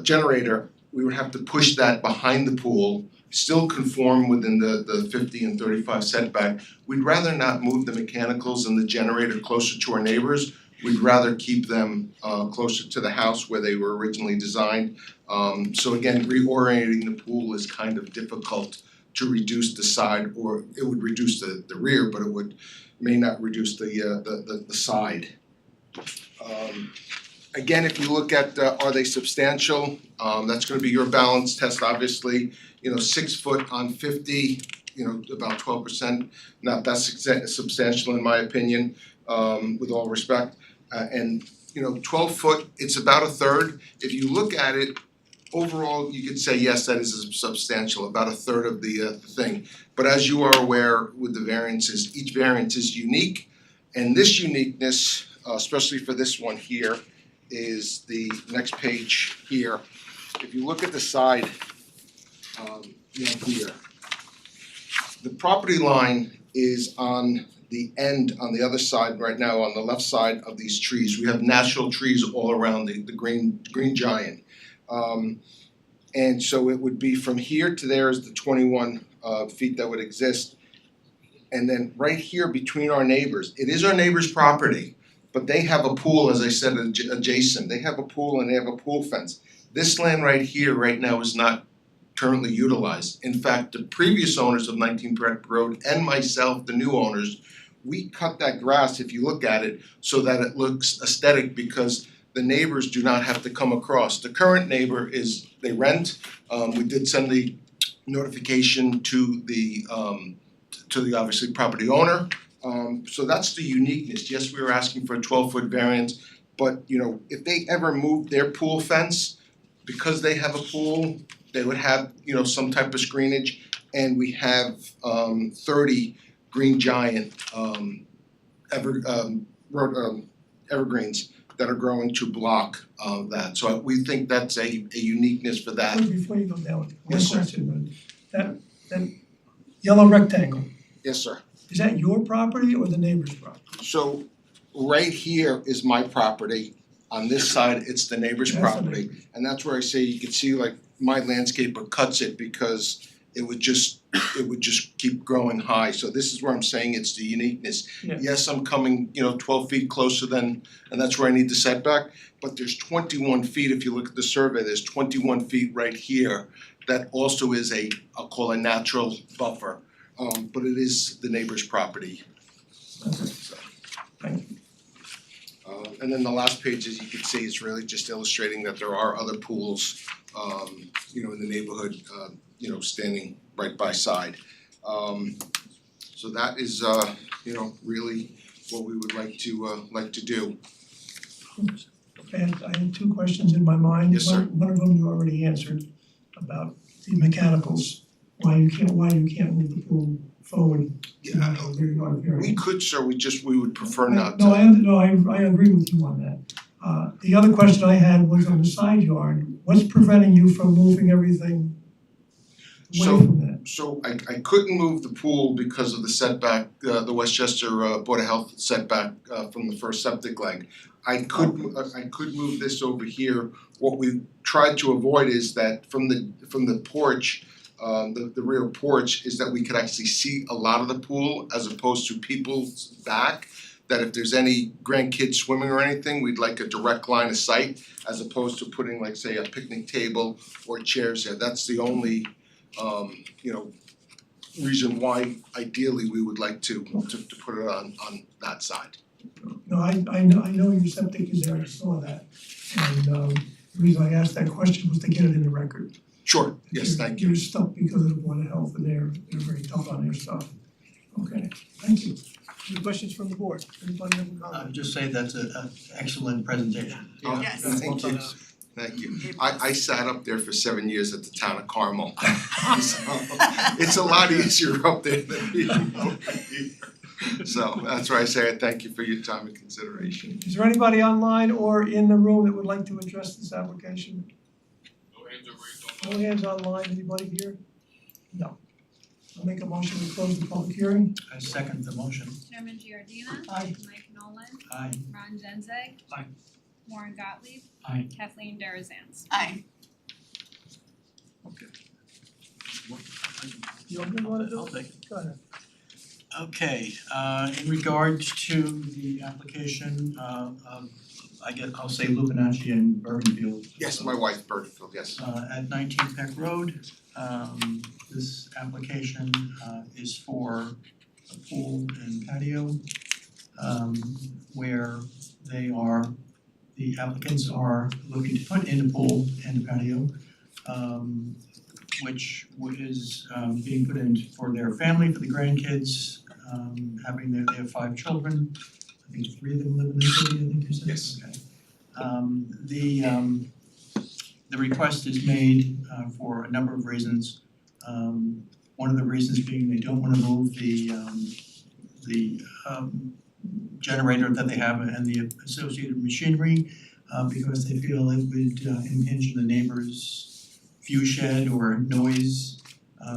generator. We would have to push that behind the pool, still conform within the 50 and 35 setback. We'd rather not move the mechanicals and the generator closer to our neighbors. We'd rather keep them closer to the house where they were originally designed. So again, reorienting the pool is kind of difficult to reduce the side, or it would reduce the rear, but it may not reduce the side. Again, if you look at are they substantial, that's gonna be your balance test, obviously. 6 foot on 50, about 12%, not that substantial in my opinion, with all respect. And 12 foot, it's about a third. If you look at it, overall, you could say, yes, that is substantial, about a third of the thing. But as you are aware with the variances, each variance is unique. And this uniqueness, especially for this one here, is the next page here. If you look at the side, here, the property line is on the end, on the other side right now, on the left side of these trees. We have natural trees all around the green giant. And so it would be from here to there is the 21 feet that would exist. And then right here between our neighbors, it is our neighbor's property, but they have a pool, as I said, adjacent. They have a pool and they have a pool fence. This land right here, right now, is not currently utilized. In fact, the previous owners of 19 Breck Road and myself, the new owners, we cut that grass, if you look at it, so that it looks aesthetic because the neighbors do not have to come across. The current neighbor is, they rent. We did send the notification to the obviously property owner. So that's the uniqueness. Yes, we were asking for a 12-foot variance, but if they ever moved their pool fence, because they have a pool, they would have some type of screenage, and we have 30 green giant evergreens that are growing to block that. So we think that's a uniqueness for that. Before you go down, one Yes, sir. question, that yellow rectangle, Yes, sir. is that your property or the neighbor's property? So right here is my property. On this side, it's the neighbor's That's the property. And that's where I say you can see like my landscaper cuts it because it would just keep growing high. So this is where I'm saying it's the uniqueness. Yeah. Yes, I'm coming, 12 feet closer than, and that's where I need the setback, but there's 21 feet, if you look at the survey, there's 21 feet right here that also is I'll call a natural buffer. But it is the neighbor's property. So. Thank you. And then the last page, as you can see, is really just illustrating that there are other pools, in the neighborhood, standing right by side. So that is, really what we would like to do. I had two questions in my mind. Yes, sir. One of them you already answered about the mechanicals, why you can't move the pool forward. Yeah, we could, sir, we would prefer not to. No, I agree with you on that. The other question I had was on the side yard, what's preventing you from moving everything away from that? So I couldn't move the pool because of the setback, the Westchester Board of Health setback from the first septic leg. I could move this over here. What we tried to avoid is that from the porch, the rear porch, is that we could actually see a lot of the pool as opposed to people's back. That if there's any grandkids swimming or anything, we'd like a direct line of sight as opposed to putting like say a picnic table or chairs there. That's the only reason why ideally we would like to put it on that side. No, I know your septic is there, I saw that. And the reason I asked that question was to get it in the record. Sure, yes, thank you. You're stuck because of the Board of Health and they're very tough on their stuff. Okay, thank you. Any questions from the board? Anybody have a comment? I would just say that's an excellent presentation. Oh, Yes. Thank you. Thank you. I sat up there for 7 years at the town of Carmel. So it's a lot easier up there than being over here. So that's why I say I thank you for your time and consideration. Is there anybody online or in the room that would like to address this application? No hands are raised online. No hands online, anybody here? No. I'll make a motion to close the public hearing. I second the motion. Chairman Giordina. Aye. Mike Nolan. Aye. Ron Genzeg. Aye. Warren Gottlieb. Aye. Kathleen Darazan. Aye. You want to I'll take it. Go ahead. Okay, in regards to the application of I guess I'll say Lupinacci and Bergenfield. Yes, my wife, Bergenfield, yes. At 19 Peck Road, this application is for a pool and patio, where the applicants are looking to put in a pool and a patio, which is being put in for their family, for the grandkids, they have 5 children. I think 3 of them live in the city, I think you said? Yes. Okay. The request is made for a number of reasons. One of the reasons being they don't wanna move the generator that they have and the associated machinery because they feel it would impinge on the neighbor's view shed or noise,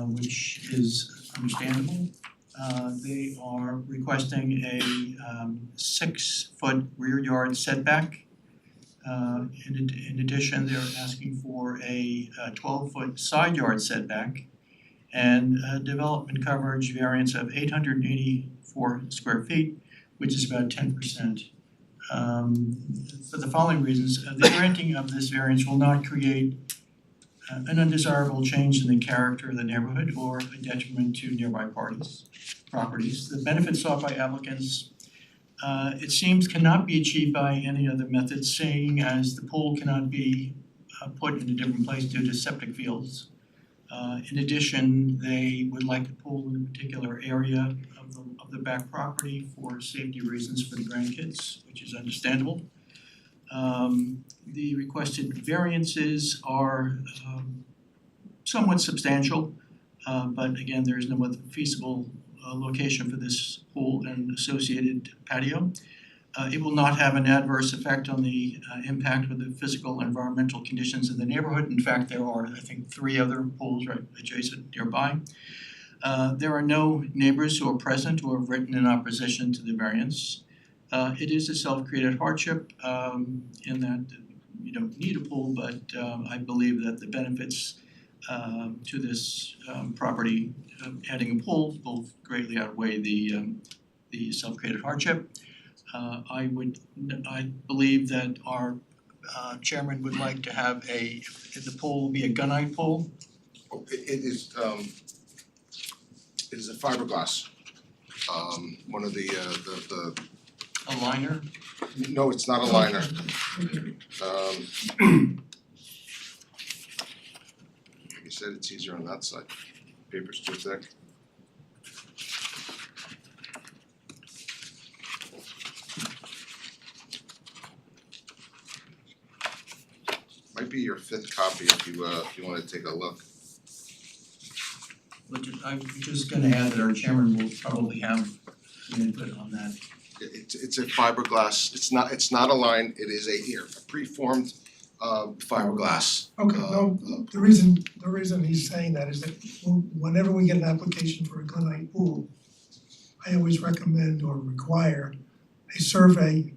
which is understandable. They are requesting a 6-foot rear yard setback. In addition, they're asking for a 12-foot side yard setback and a development coverage variance of 884 square feet, which is about 10%. For the following reasons, the granting of this variance will not create an undesirable change in the character of the neighborhood or a detriment to nearby properties. The benefits sought by applicants, it seems, cannot be achieved by any other method, seeing as the pool cannot be put in a different place due to septic fields. In addition, they would like the pool in a particular area of the back property for safety reasons for the grandkids, which is understandable. The requested variances are somewhat substantial, but again, there is no other feasible location for this pool and associated patio. It will not have an adverse effect on the impact of the physical and environmental conditions in the neighborhood. In fact, there are, I think, 3 other pools right adjacent nearby. There are no neighbors who are present who have written in opposition to the variance. It is a self-created hardship in that you don't need a pool, but I believe that the benefits to this property, adding a pool, will greatly outweigh the self-created hardship. I believe that our chairman would like to have the pool be a gunite pool. It is a fiberglass. One of the A liner? no, it's not a liner. Like I said, it's easier on that side. Paper's too thick. Might be your 5th copy if you wanna take a look. I'm just gonna add that our chairman will probably have some input on that. It's a fiberglass, it's not a line, it is a preformed fiberglass. Okay, no, the reason he's saying that is that whenever we get an application for a gunite pool, I always recommend or require a survey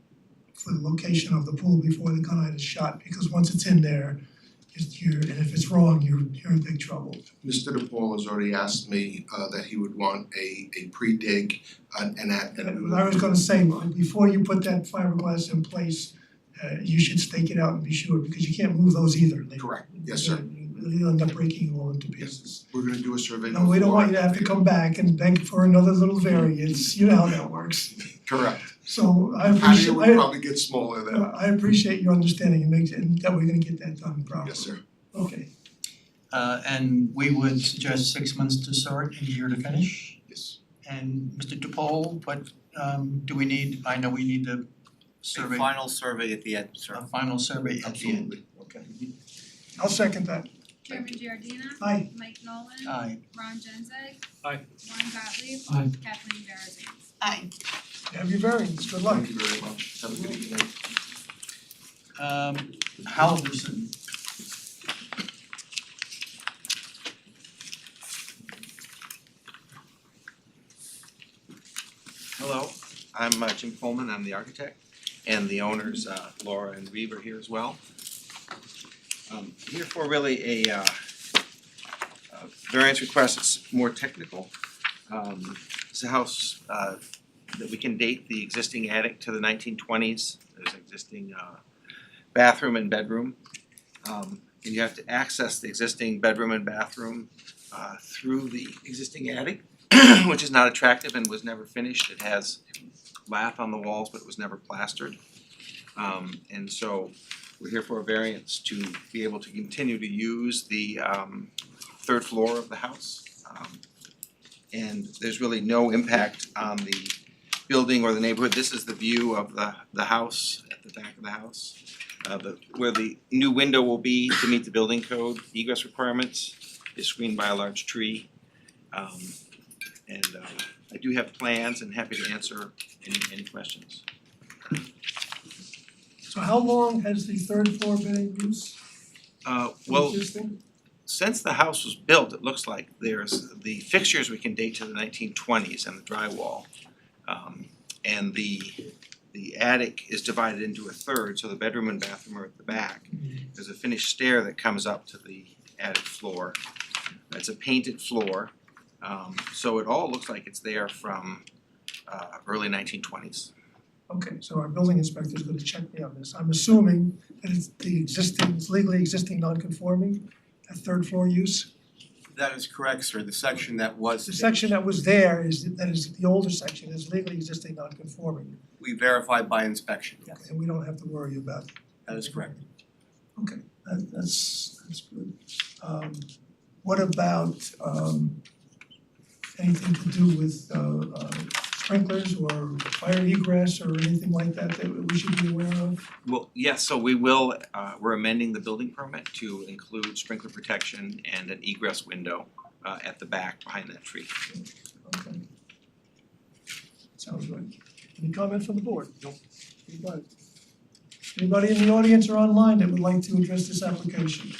for the location of the pool before the gunite is shot, because once it's in there, and if it's wrong, you're in big trouble. Mr. DePaul has already asked me that he would want a pre-dig and I was gonna say, before you put that fiberglass in place, you should stake it out and be sure, because you can't move those either. Correct, yes, sir. You'll end up breaking all into pieces. We're gonna do a survey No, we don't before. want you to have to come back and beg for another little variance, you know how that works. Correct. So I Patio appreciate, would probably get smaller then. I appreciate your understanding and that we're gonna get that done properly. Yes, sir. Okay, And we would suggest 6 months to start and a year to finish. Yes. And Mr. DePaul, what do we need? I know we need the survey. A final survey at the end, sir. A final survey at the end. Absolutely. okay. I'll second that. Chairman Giordina. Aye. Mike Nolan. Aye. Ron Genzeg. Aye. Warren Gottlieb. Aye. Kathleen Darazan. Aye. Have your variance, good luck. Thank you very much. Have a good evening. Halverson. Hello, I'm Jim Coleman, I'm the architect, and the owners Laura and Reeve are here as well. Here for really a variance request that's more technical. It's a house that we can date the existing attic to the 1920s. There's an existing bathroom and bedroom. And you have to access the existing bedroom and bathroom through the existing attic, which is not attractive and was never finished. It has lath on the walls, but it was never plastered. And so we're here for a variance to be able to continue to use the third floor of the house. And there's really no impact on the building or the neighborhood. This is the view of the house at the back of the house. Where the new window will be to meet the building code egress requirements is screened by a large tree. I do have plans and happy to answer any questions. So how long has the third floor been in use? Well, Existing? since the house was built, it looks like there's the fixtures we can date to the 1920s and the drywall. And the attic is divided into a third, so the bedroom and bathroom are at the back. There's a finished stair that comes up to the attic floor. It's a painted floor, so it all looks like it's there from early 1920s. Okay, so our building inspector is gonna check me on this. I'm assuming that it's legally existing non-conforming, that third floor use? That is correct, sir. The section that was. The section that was there is the older section, is legally existing non-conforming. We verified by inspection. Okay, and we don't have to worry about. That is correct. Okay, that's good. What about anything to do with sprinklers or fire egress or anything like that that we should be aware of? Well, yes, so we're amending the building permit to include sprinkler protection and an egress window at the back behind that tree. Okay. Sounds good. Any comment from the board? Nope. Anybody in the audience or online that would like to address this application?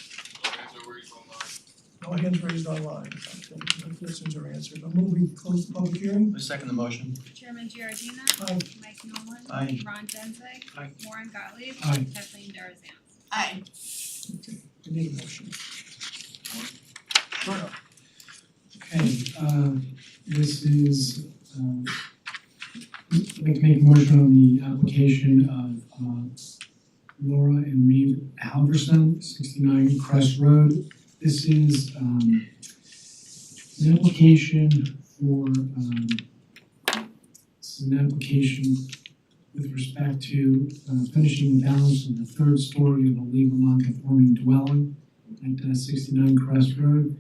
No hands raised online. Okay, no questions are answered. I'll move we close the public hearing. I second the motion. Chairman Giordina. Aye. Mike Nolan. Aye. Ron Genzeg. Aye. Warren Gottlieb. Aye. Kathleen Darazan. Aye. Okay, we need a motion. Sure. Okay, this is, I'd like to make a motion on the application of Laura and Reeve Halverson, 69 Crest Road. This is an application for with respect to finishing the balance of the third story of a legal non-conforming dwelling at 69 Crest Road.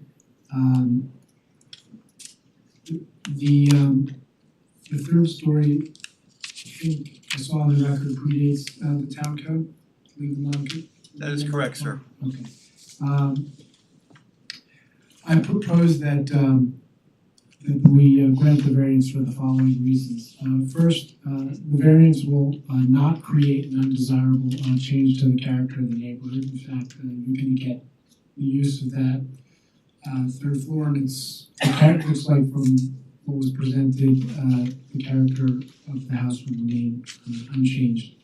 The third story, I think I saw on the record, predates the town code, legal non-conforming. That is correct, sir. Okay. I propose that we grant the variance for the following reasons. First, the variance will not create an undesirable change to the character of the neighborhood. In fact, you're gonna get the use of that third floor, and it looks like from what was presented, the character of the house would remain unchanged.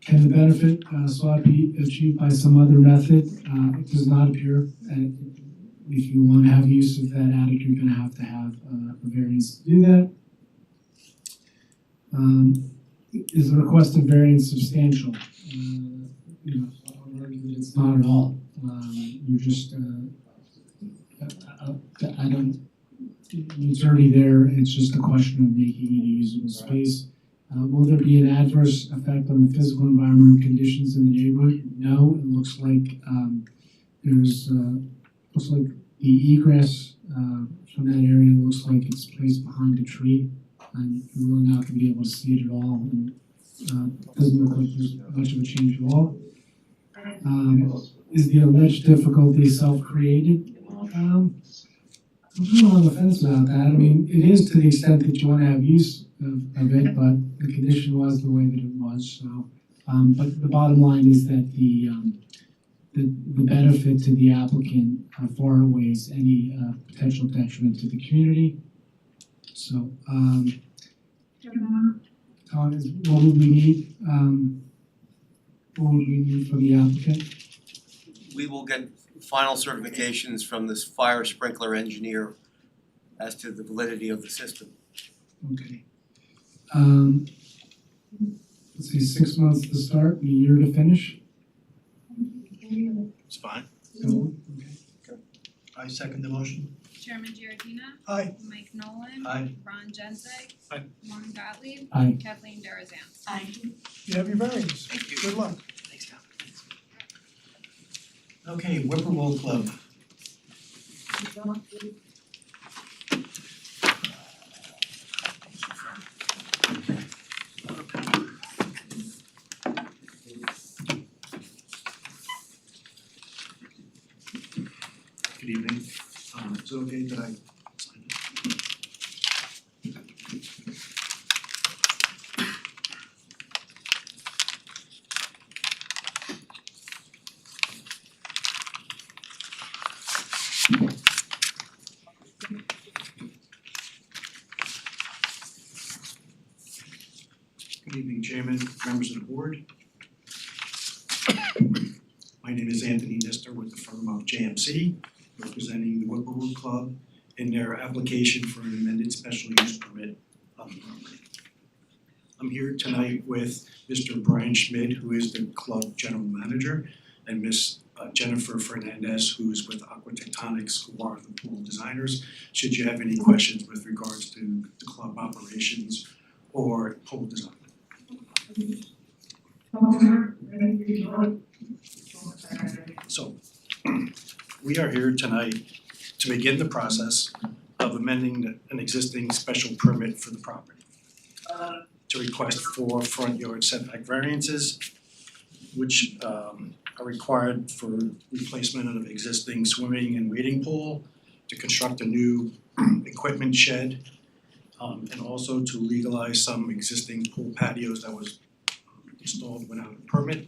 Can the benefit sought be achieved by some other method? It does not appear. If you want to have use of that attic, you're going to have a variance to do that. Is the requested variance substantial? I'll argue that it's not at all. You're just, it's already there. It's just a question of making it a usable space. Will there be an adverse effect on the physical environment or conditions in the neighborhood? No, it looks like the egress from that area looks like it's placed behind a tree, and you're really not going to be able to see it at all. And doesn't look like there's much of a change at all. Is the alleged difficulty self-created? I'm a little on the fence about that. I mean, it is to the extent that you want to have use of it, but the condition was the way that it was. So, but the bottom line is that the benefit to the applicant far outweighs any potential detriment to the community. So, Tom, what would we need? What would we need from the applicant? We will get final certifications from this fire sprinkler engineer as to the validity of the system. Okay. Let's see, 6 months to start, and a year to finish. It's fine. So, I second the motion. Chairman Giordina. Aye. Mike Nolan. Aye. Ron Genzeg. Aye. Lauren Gottlieb. Aye. Kathleen Darazan. Aye. You have your variance. Good luck. Thanks, Tom. Okay, Whippoorwill Club. Good evening. Is it okay that I sign it? Good evening, Chairman, members of the board. My name is Anthony Nestor with the firm of JMC, representing the Whippoorwill Club in their application for an amended special use permit on the property. I'm here tonight with Mr. Brian Schmidt, who is the club general manager, and Miss Jennifer Fernandez, who is with Aqua Tectonics, who are the pool designers, should you have any questions with regards to the club operations or pool design. So, we are here tonight to begin the process of amending an existing special permit for the property. To request 4 front yard setback variances, which are required for replacement of existing swimming and wading pool, to construct a new equipment shed, and also to legalize some existing pool patios that was installed without a permit.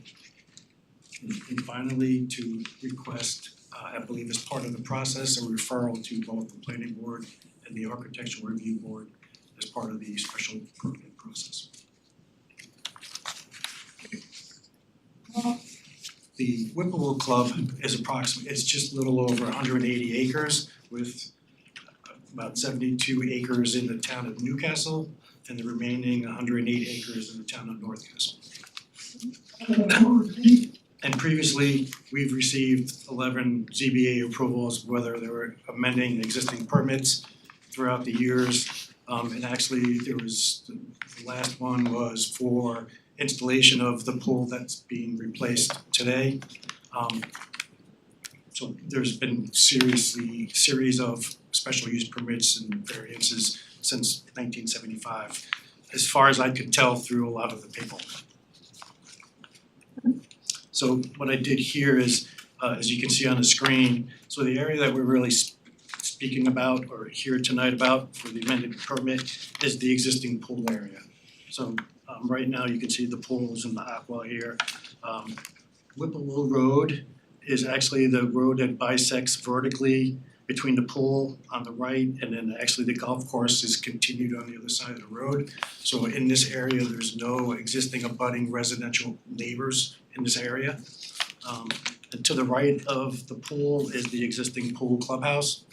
And finally, to request, I believe as part of the process, a referral to both the planning board and the architectural review board as part of the special permit process. The Whippoorwill Club is it's just a little over 180 acres with about 72 acres in the town of Newcastle and the remaining 108 acres in the town of North Castle. And previously, we've received 11 ZBA approvals, whether they were amending existing permits throughout the years. And actually, there was, the last one was for installation of the pool that's being replaced today. So there's been series of special use permits and variances since 1975, as far as I could tell through a lot of the paperwork. So what I did here is, as you can see on the screen, so the area that we're really speaking about or here tonight about for the amended permit is the existing pool area. So right now you can see the pools and the aqua here. Whippoorwill Road is actually the road that bisects vertically between the pool on the right and then actually the golf course is continued on the other side of the road. So in this area, there's no existing abutting residential neighbors in this area. And to the right of the pool is the existing pool clubhouse.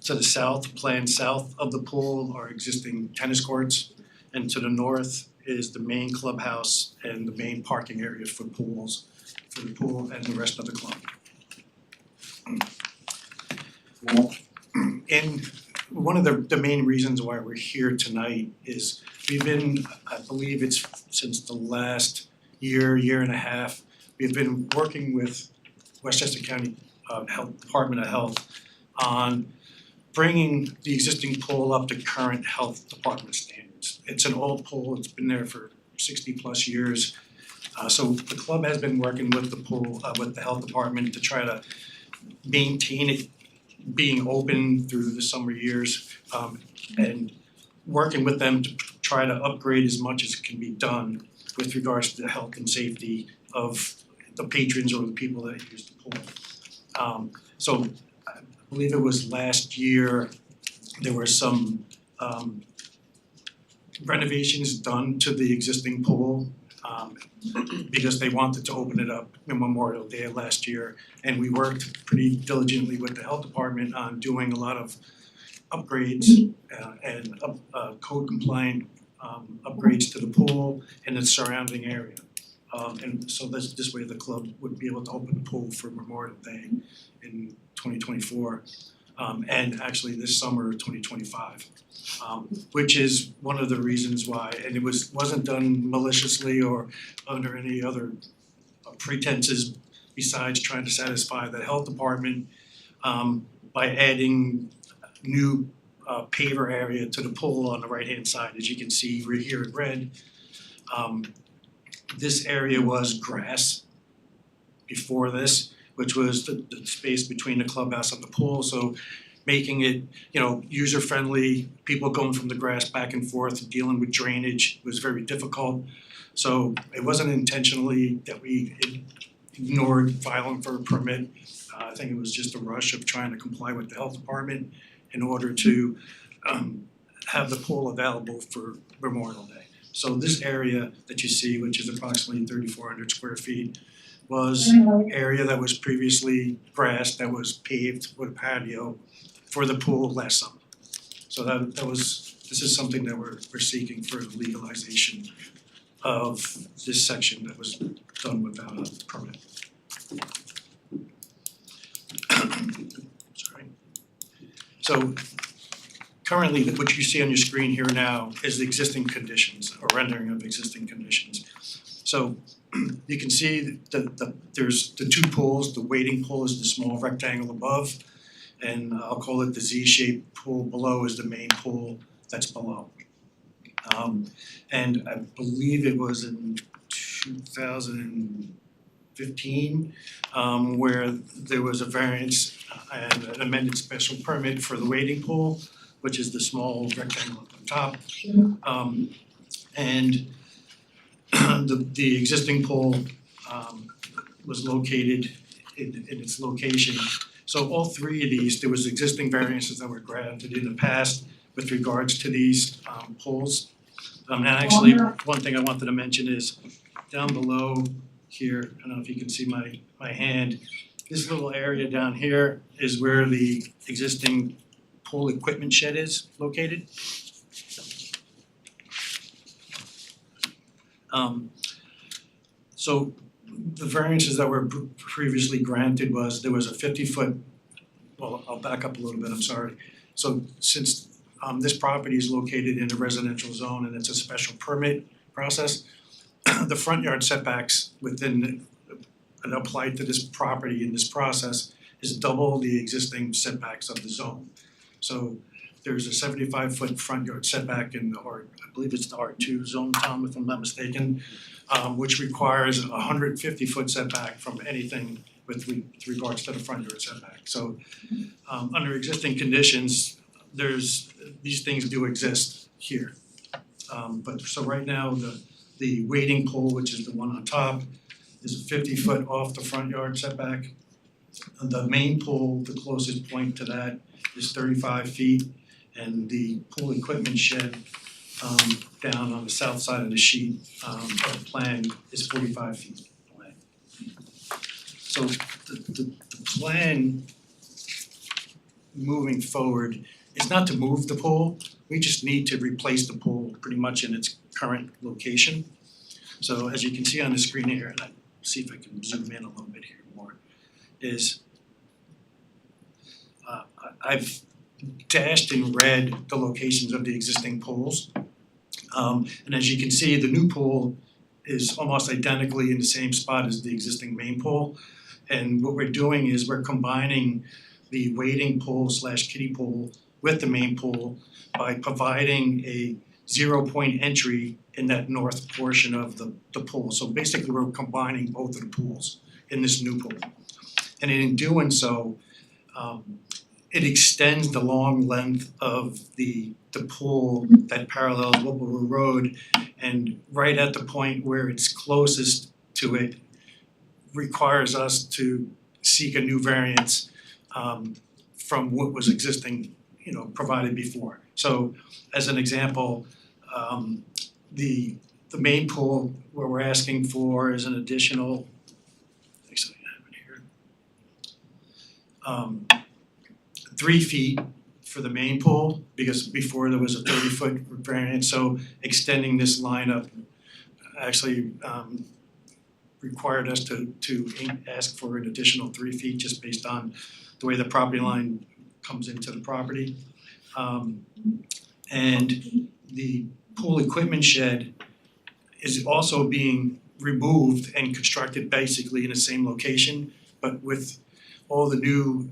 To the south, planned south of the pool are existing tennis courts. And to the north is the main clubhouse and the main parking area for pools, for the pool and the rest of the club. And one of the main reasons why we're here tonight is we've been, I believe it's since the last year and a half, we've been working with Westchester County Health Department of Health on bringing the existing pool up to current health department standards. It's an old pool, it's been there for 60 plus years. So the club has been working with the pool, with the health department to try to maintain it being open through the summer years, and working with them to try to upgrade as much as can be done with regards to the health and safety of the patrons or the people that use the pool. So I believe it was last year, there were some renovations done to the existing pool because they wanted to open it up on Memorial Day last year. And we worked pretty diligently with the health department on doing a lot of upgrades and code compliant upgrades to the pool and its surrounding area. And so this way the club would be able to open the pool for Memorial Day in 2024 and actually this summer of 2025. Which is one of the reasons why, and it wasn't done maliciously or under any other pretenses besides trying to satisfy the health department by adding new paver area to the pool on the right hand side, as you can see right here in red. This area was grass before this, which was the space between the clubhouse and the pool, so making it, user friendly, people going from the grass back and forth, dealing with drainage was very difficult. So it wasn't intentionally that we ignored filing for a permit. I think it was just a rush of trying to comply with the health department in order to have the pool available for Memorial Day. So this area that you see, which is approximately 3,400 square feet, was area that was previously grass that was paved with a patio for the pool last summer. So this is something that we're seeking for the legalization of this section that was done without a permit. Sorry. So currently, what you see on your screen here now is the existing conditions, or rendering of existing conditions. So you can see there's the two pools. The waiting pool is the small rectangle above, and I'll call it the Z-shaped pool below is the main pool that's below. And I believe it was in 2015 where there was a variance and an amended special permit for the waiting pool, which is the small rectangle at the top. And the existing pool was located in its location. So all three of these, there was existing variances that were granted in the past with regards to these pools. And actually, one thing I wanted to mention is down below here, I don't know if you can see my hand, this little area down here is where the existing pool equipment shed is located. So the variances that were previously granted was there was a 50-foot, well, I'll back up a little bit, I'm sorry. So since this property is located in a residential zone and it's a special permit process, the front yard setbacks within and applied to this property in this process is double the existing setbacks of the zone. So there's a 75-foot front yard setback in the I believe it's the R2 zone, Tom, if I'm not mistaken, which requires a 150-foot setback from anything with regards to the front yard setback. So under existing conditions, these things do exist here. But so right now, the waiting pool, which is the one on top, is 50 foot off the front yard setback. And the main pool, the closest point to that is 35 feet, and the pool equipment shed down on the south side of the sheet of the plan is 45 feet away. So the plan moving forward is not to move the pool, we just need to replace the pool pretty much in its current location. So as you can see on the screen here, and I'll see if I can zoom in a little bit here more, is I've dashed in red the locations of the existing pools. And as you can see, the new pool is almost identically in the same spot as the existing main pool. And what we're doing is we're combining the wading pool / kiddie pool with the main pool by providing a 0-point entry in that north portion of the pool. So basically we're combining both of the pools in this new pool. And in doing so, it extends the long length of the pool that parallels Whipple Road, and right at the point where it's closest to it requires us to seek a new variance from what was existing, provided before. So as an example, the main pool where we're asking for is an additional, actually I have it here, 3 feet for the main pool, because before there was a 30-foot variance, so extending this line up actually required us to ask for an additional 3 feet just based on the way the property line comes into the property. And the pool equipment shed is also being removed and constructed basically in the same location, but with all the new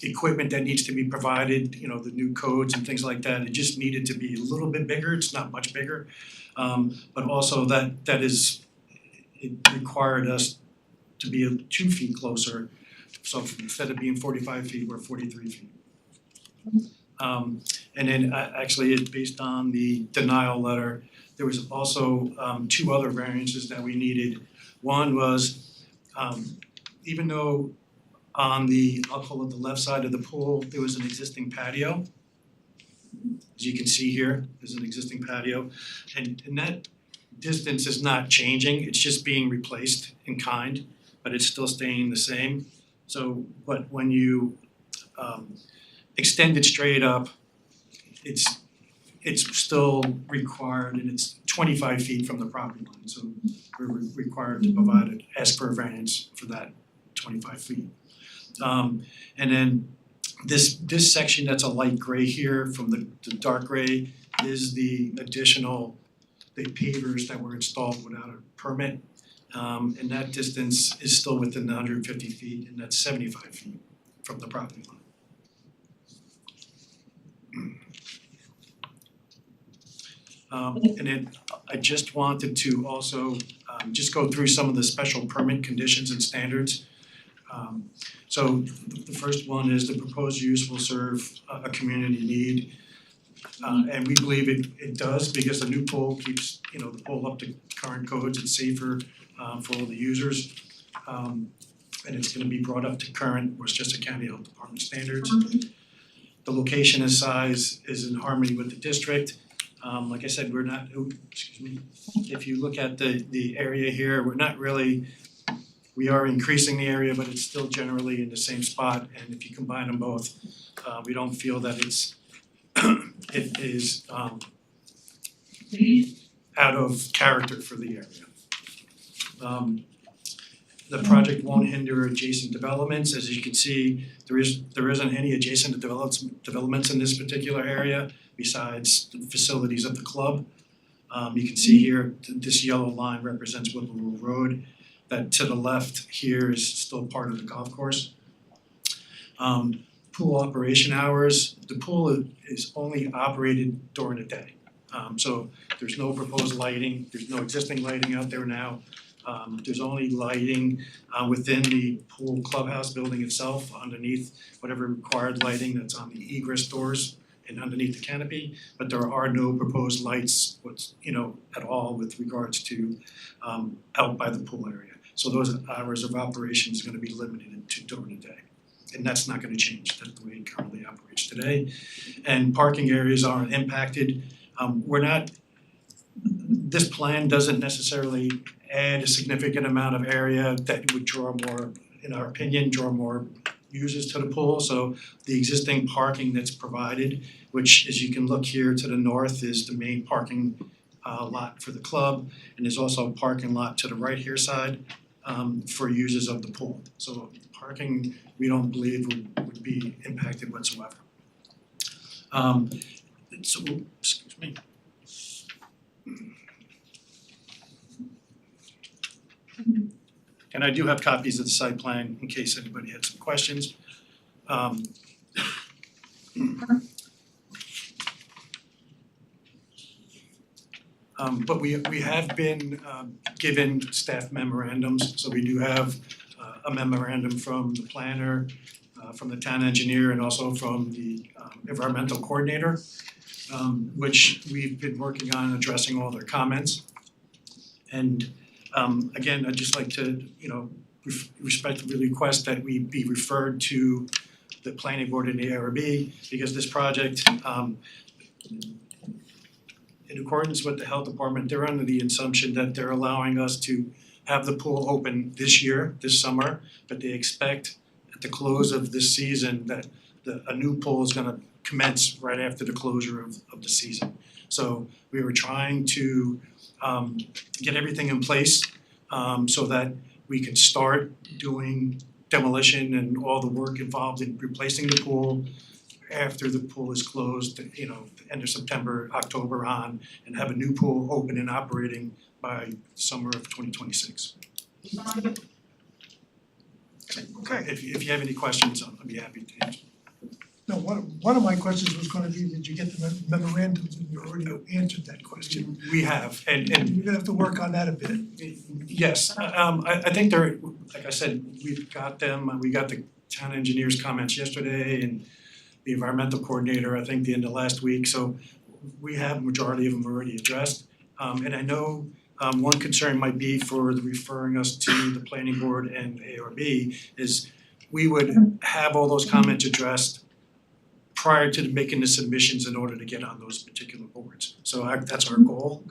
equipment that needs to be provided, you know, the new codes and things like that, it just needed to be a little bit bigger, it's not much bigger. But also it required us to be 2 feet closer, so instead of being 45 feet, we're 43 feet. And then actually, it's based on the denial letter, there was also 2 other variances that we needed. One was, even though on the, I'll call it the left side of the pool, there was an existing patio. As you can see here, there's an existing patio, and that distance is not changing, it's just being replaced in kind, but it's still staying the same. So, but when you extend it straight up, it's still required, and it's 25 feet from the property line, so we're required to provide it, ask for a variance for that 25 feet. And then this section that's a light gray here from the dark gray is the additional, the pavers that were installed without a permit. And that distance is still within the 150 feet, and that's 75 feet from the property line. And then I just wanted to also just go through some of the special permit conditions and standards. So the first one is the proposed use will serve a community need. And we believe it does, because the new pool keeps, you know, the pool up to current codes, it's safer for all the users. And it's gonna be brought up to current Westchester County Health Department standards. The location and size is in harmony with the district. Like I said, we're not, excuse me, if you look at the area here, we're not really, we are increasing the area, but it's still generally in the same spot, and if you combine them both, we don't feel that it is out of character for the area. The project won't hinder adjacent developments. As you can see, there isn't any adjacent developments in this particular area besides the facilities of the club. You can see here, this yellow line represents Whipple Road. That to the left here is still part of the golf course. Pool operation hours, the pool is only operated during the day. So there's no proposed lighting, there's no existing lighting out there now. There's only lighting within the pool clubhouse building itself, underneath whatever required lighting that's on the egress doors and underneath the canopy, but there are no proposed lights, at all with regards to out by the pool area. So those hours of operation is gonna be limited to during the day. And that's not gonna change, that's the way it currently operates today. And parking areas aren't impacted. This plan doesn't necessarily add a significant amount of area that would draw more, in our opinion, users to the pool. So the existing parking that's provided, which as you can look here to the north is the main parking lot for the club, and there's also a parking lot to the right here side for users of the pool. So parking, we don't believe would be impacted whatsoever. Excuse me. And I do have copies of the site plan in case anybody had some questions. But we have been given staff memorandums, so we do have a memorandum from the planner, from the town engineer, and also from the environmental coordinator, which we've been working on addressing all their comments. And again, I'd just like to, respectfully request that we be referred to the planning board and the ARB, because this project, in accordance with the health department, they're under the assumption that they're allowing us to have the pool open this year, this summer, but they expect at the close of this season that a new pool is gonna commence right after the closure of the season. So we were trying to get everything in place so that we can start doing demolition and all the work involved in replacing the pool after the pool is closed, you know, the end of September, October on, and have a new pool open and operating by summer of 2026. Okay, if you have any questions, I'll be happy to answer. No, one of my questions was gonna be, did you get the memorandums, and you already answered that question. We have, and You're gonna have to work on that a bit. yes, I think they're, like I said, we've got them, we got the town engineer's comments yesterday and the environmental coordinator, I think the end of last week, so we have majority of them already addressed. And I know one concern might be for the referring us to the planning board and ARB is we would have all those comments addressed prior to making the submissions in order to get on those particular boards. So that's our goal,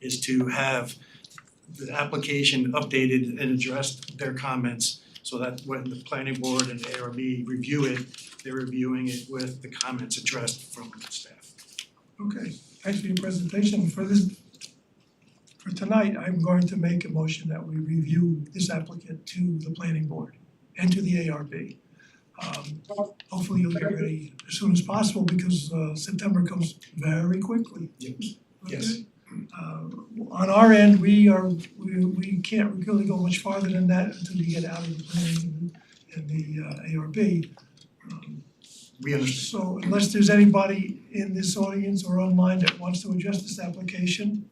is to have the application updated and address their comments so that when the planning board and ARB review it, they're reviewing it with the comments addressed from staff. Okay, thanks for your presentation. For tonight, I'm going to make a motion that we review this applicant to the planning board and to the ARB. Hopefully you'll get ready as soon as possible because September comes very quickly. Yes. Okay? On our end, we can't really go much farther than that until we get out of the planning and the ARB. We understand. So unless there's anybody in this audience or online that wants to address this application?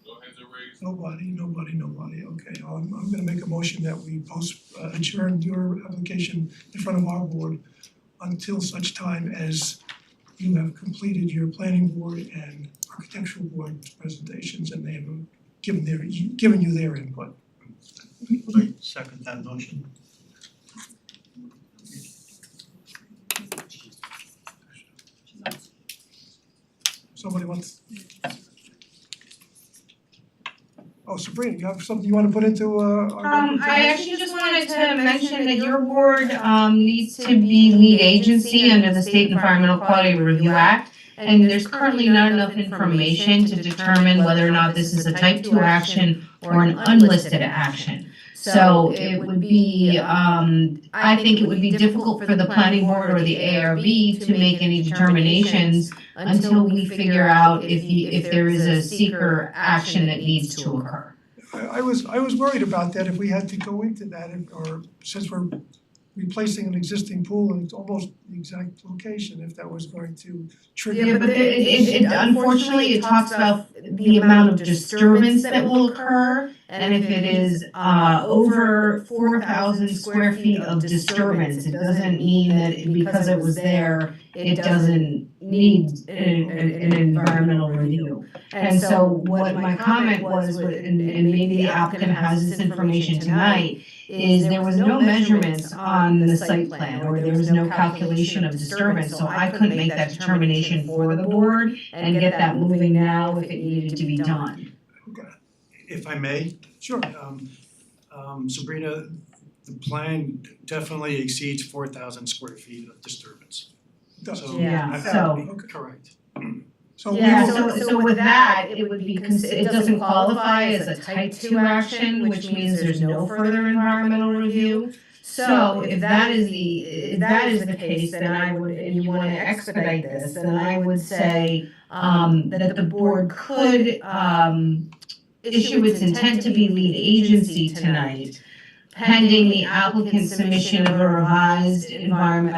No hands are raised. Nobody, okay, I'm gonna make a motion that we adjourn your application in front of our board until such time as you have completed your planning board and architectural board presentations and they have given you their input. I second that motion. Somebody wants? Oh, Sabrina, you have something you wanna put into our? I actually just wanted to mention that your board needs to be lead agency under the State Environmental Quality Review Act. And there's currently not enough information to determine whether or not this is a type 2 action or an unlisted action. So it would be, I think it would be difficult for the planning board or the ARB to make any determinations until we figure out if there is a seeker action that needs to occur. I was worried about that if we had to go into that, or since we're replacing an existing pool and it's almost the exact location, if that was going to trigger. Yeah, but it unfortunately, it talks about the amount of disturbance that will occur. And if it is over 4,000 square feet of disturbance, it doesn't mean that because it was there, it doesn't need an environmental review. And so what my comment was, and maybe the applicant has this information tonight, is there was no measurements on the site plan, or there was no calculation of disturbance, so I couldn't make that determination for the board and get that moving now if it needed to be done. If I may? Sure. Sabrina, the plan definitely exceeds 4,000 square feet of disturbance. So Yeah, so correct. So so with that, it would be, it doesn't qualify as a type 2 action, which means there's no further environmental review. So if that is the case, then I would, and you wanna expedite this, then I would say that the board could issue its intent to be lead agency tonight, pending the applicant's submission of a revised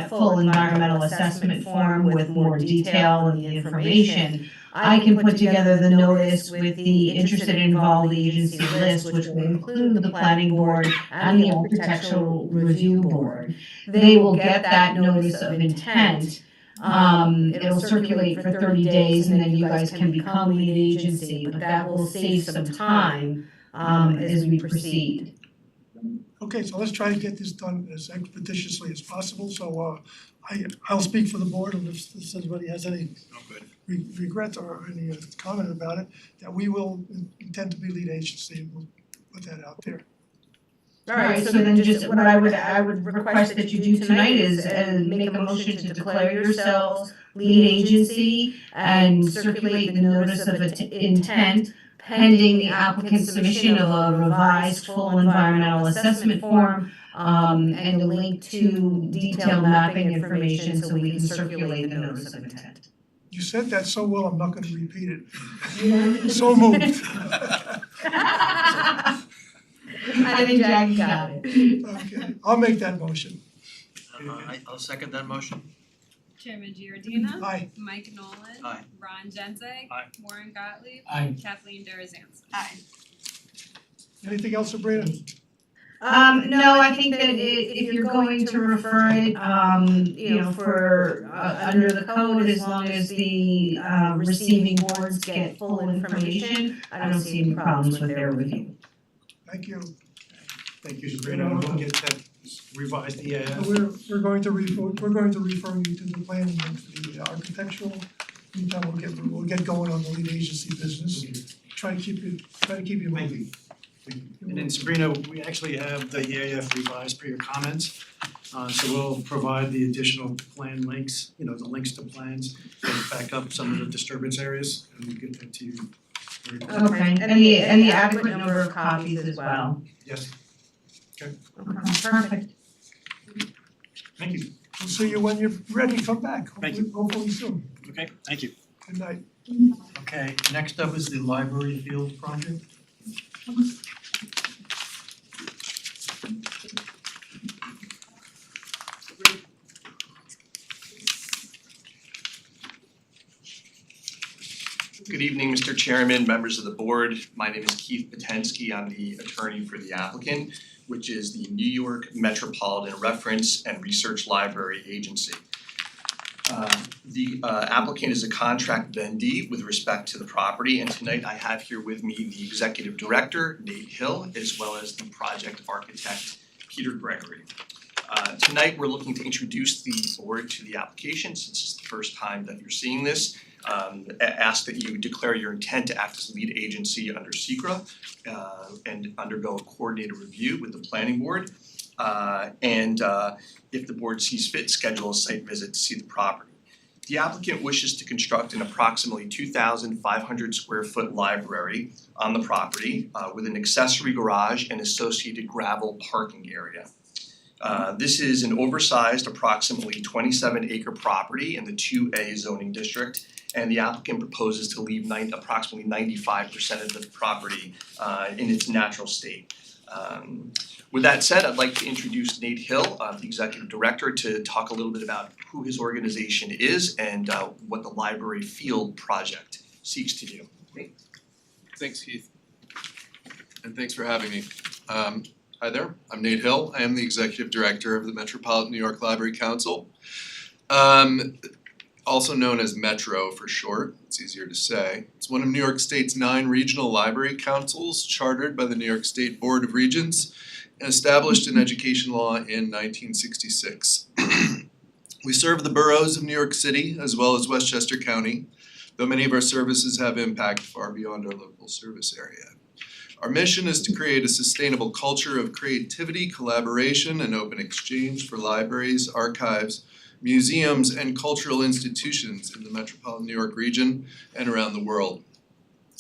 full environmental assessment form with more detail and the information. I can put together the notice with the interested and involved agency list, which will include the planning board and the architectural review board. They will get that notice of intent. It'll circulate for 30 days and then you guys can become lead agency, but that will save some time as we proceed. Okay, so let's try to get this done as expeditiously as possible, so I'll speak for the board, and if anybody has any regrets or any comment about it, that we will intend to be lead agency, and we'll put that out there. Alright, so then just what I would request that you do tonight is make a motion to declare yourselves lead agency and circulate the notice of intent pending the applicant's submission of a revised full environmental assessment form and a link to detailed mapping information so we can circulate the notice of intent. You said that so well, I'm not gonna repeat it. So moved. I think Jack got it. Okay, I'll make that motion. I'll second that motion. Chairman Giordina. Aye. Mike Nolan. Aye. Ron Genzeg. Aye. Warren Gottlieb. Aye. Kathleen Darazanson. Aye. Anything else, Sabrina? No, I think that if you're going to refer it, for, under the code, as long as the, receiving boards get full information, I don't see any problems with their review. Thank you. Thank you, Sabrina, and we'll get that revised EAF. We're going to refer you to the planning and for the architectural. Meantime, we'll get going on the lead agency business. Try to keep you moving. And then Sabrina, we actually have the EAF revised per your comments. So we'll provide the additional plan links, the links to plans that back up some of the disturbance areas, and we'll get that to you. Okay, and the adequate number of copies as well. Yes. Okay, Okay, perfect. thank you. We'll see you when you're ready, come back, Thank you. hopefully soon. Okay, thank you. Good night. Okay, next up is the library field project. Good evening, Mr. Chairman, members of the board. My name is Keith Potensky. I'm the attorney for the applicant, which is the New York Metropolitan Reference and Research Library Agency. The applicant is a contract vendee with respect to the property, and tonight I have here with me the executive director, Nate Hill, as well as the project architect, Peter Gregory. Tonight, we're looking to introduce the board to the application, since it's the first time that you're seeing this. Ask that you declare your intent to act as lead agency under SECRA and undergo a coordinated review with the planning board. If the board sees fit, schedule a site visit to see the property. The applicant wishes to construct an approximately 2,500 square foot library on the property with an accessory garage and associated gravel parking area. This is an oversized, approximately 27-acre property in the 2A zoning district, and the applicant proposes to leave approximately 95% of the property in its natural state. With that said, I'd like to introduce Nate Hill, the executive director, to talk a little bit about who his organization is and what the library field project seeks to do. Nate? Thanks, Keith. And thanks for having me. Hi there, I'm Nate Hill. I am the executive director of the Metropolitan New York Library Council. Also known as Metro for short, it's easier to say. It's one of New York State's 9 regional library councils chartered by the New York State Board of Regents and established in education law in 1966. We serve the boroughs of New York City as well as Westchester County, though many of our services have impact far beyond our local service area. Our mission is to create a sustainable culture of creativity, collaboration, and open exchange for libraries, archives, museums, and cultural institutions in the metropolitan New York region and around the world.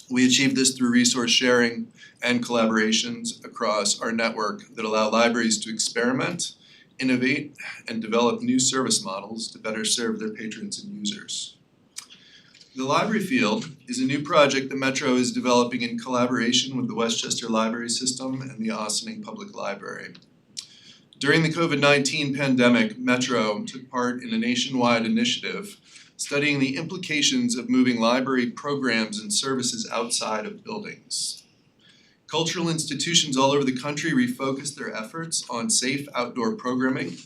We achieve this through resource sharing and collaborations across our network that allow libraries to experiment, innovate, and develop new service models to better serve their patrons and users. The Library Field is a new project that Metro is developing in collaboration with the Westchester Library System and the Ossining Public Library. During the COVID-19 pandemic, Metro took part in a nationwide initiative studying the implications of moving library programs and services outside of buildings. Cultural institutions all over the country refocused their efforts on safe outdoor programming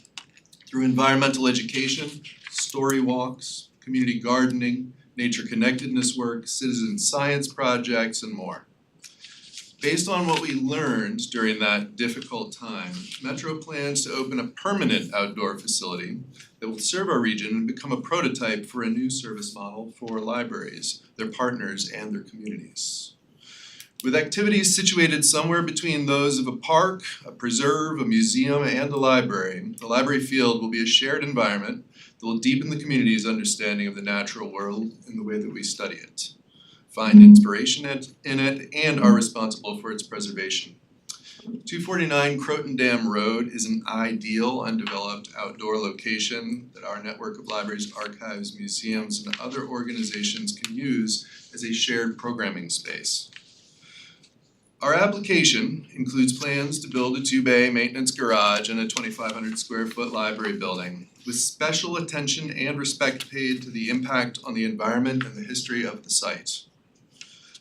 through environmental education, story walks, community gardening, nature connectedness work, citizen science projects, and more. Based on what we learned during that difficult time, Metro plans to open a permanent outdoor facility that will serve our region and become a prototype for a new service model for libraries, their partners, and their communities. With activities situated somewhere between those of a park, a preserve, a museum, and a library, the library field will be a shared environment that will deepen the community's understanding of the natural world in the way that we study it, find inspiration in it, and are responsible for its preservation. 249 Croton Dam Road is an ideal undeveloped outdoor location that our network of libraries, archives, museums, and other organizations can use as a shared programming space. Our application includes plans to build a 2-bay maintenance garage and a 2,500 square foot library building, with special attention and respect paid to the impact on the environment and the history of the site.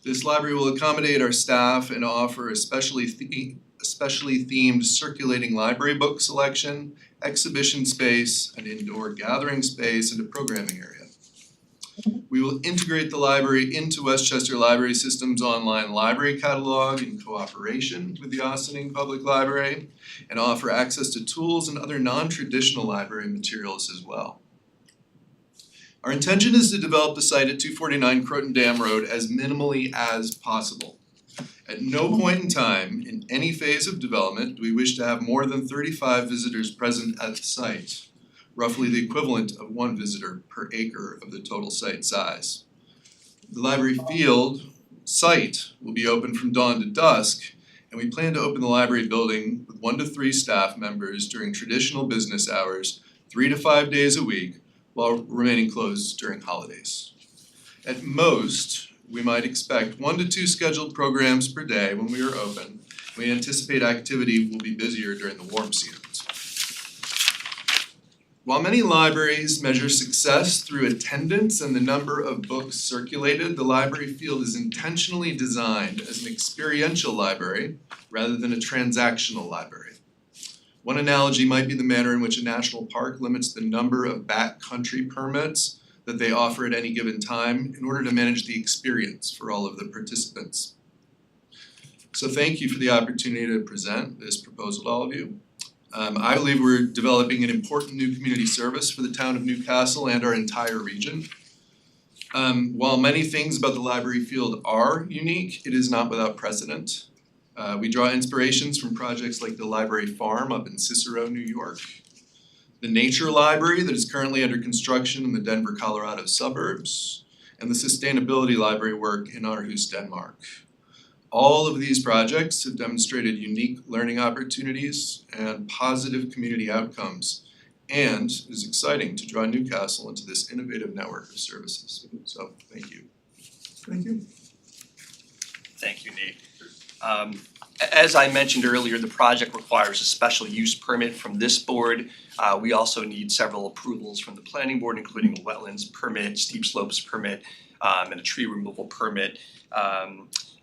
This library will accommodate our staff and offer a specially themed circulating library book selection, exhibition space, an indoor gathering space, and a programming area. We will integrate the library into Westchester Library System's online library catalog in cooperation with the Ossining Public Library and offer access to tools and other non-traditional library materials as well. Our intention is to develop the site at 249 Croton Dam Road as minimally as possible. At no point in time, in any phase of development, do we wish to have more than 35 visitors present at the site, roughly the equivalent of 1 visitor per acre of the total site size. The library field site will be open from dawn to dusk, and we plan to open the library building with 1 to 3 staff members during traditional business hours, 3 to 5 days a week, while remaining closed during holidays. At most, we might expect 1 to 2 scheduled programs per day when we are open. We anticipate activity will be busier during the warm seasons. While many libraries measure success through attendance and the number of books circulated, the library field is intentionally designed as an experiential library rather than a transactional library. One analogy might be the manner in which a national park limits the number of backcountry permits that they offer at any given time in order to manage the experience for all of the participants. So thank you for the opportunity to present this proposal to all of you. I believe we're developing an important new community service for the town of Newcastle and our entire region. While many things about the library field are unique, it is not without precedent. We draw inspirations from projects like the Library Farm up in Cicero, New York, the Nature Library that is currently under construction in the Denver, Colorado suburbs, and the Sustainability Library work in Aarhus, Denmark. All of these projects have demonstrated unique learning opportunities and positive community outcomes, and it is exciting to draw Newcastle into this innovative network of services. So, thank you. Thank you. Thank you, Nate. As I mentioned earlier, the project requires a special use permit from this board. We also need several approvals from the planning board, including a wetlands permit, steep slopes permit, and a tree removal permit.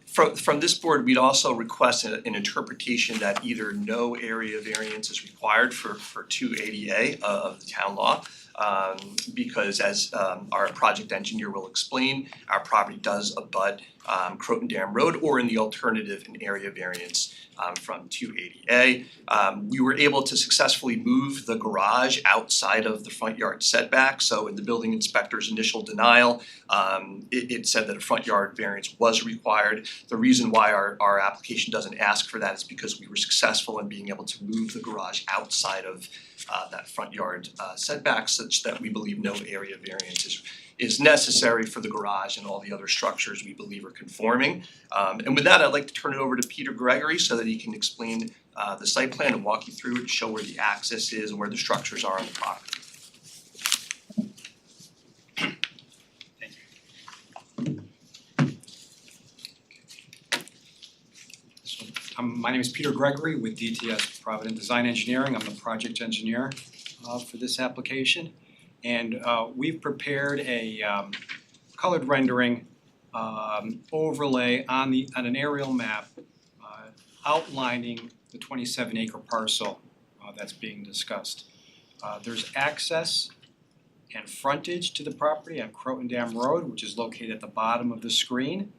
From this board, we'd also request an interpretation that either no area variance is required for 280A of the town law. Because as our project engineer will explain, our property does abut Croton Dam Road, or in the alternative, an area variance from 280A. We were able to successfully move the garage outside of the front yard setback, so in the building inspector's initial denial, it said that a front yard variance was required. The reason why our application doesn't ask for that is because we were successful in being able to move the garage outside of that front yard setback, such that we believe no area variance is necessary for the garage, and all the other structures we believe are conforming. And with that, I'd like to turn it over to Peter Gregory so that he can explain the site plan and walk you through it and show where the access is and where the structures are on the property. My name is Peter Gregory with DTS Provident Design Engineering. I'm the project engineer for this application. And we've prepared a colored rendering overlay on an aerial map outlining the 27-acre parcel that's being discussed. There's access and frontage to the property on Croton Dam Road, which is located at the bottom of the screen,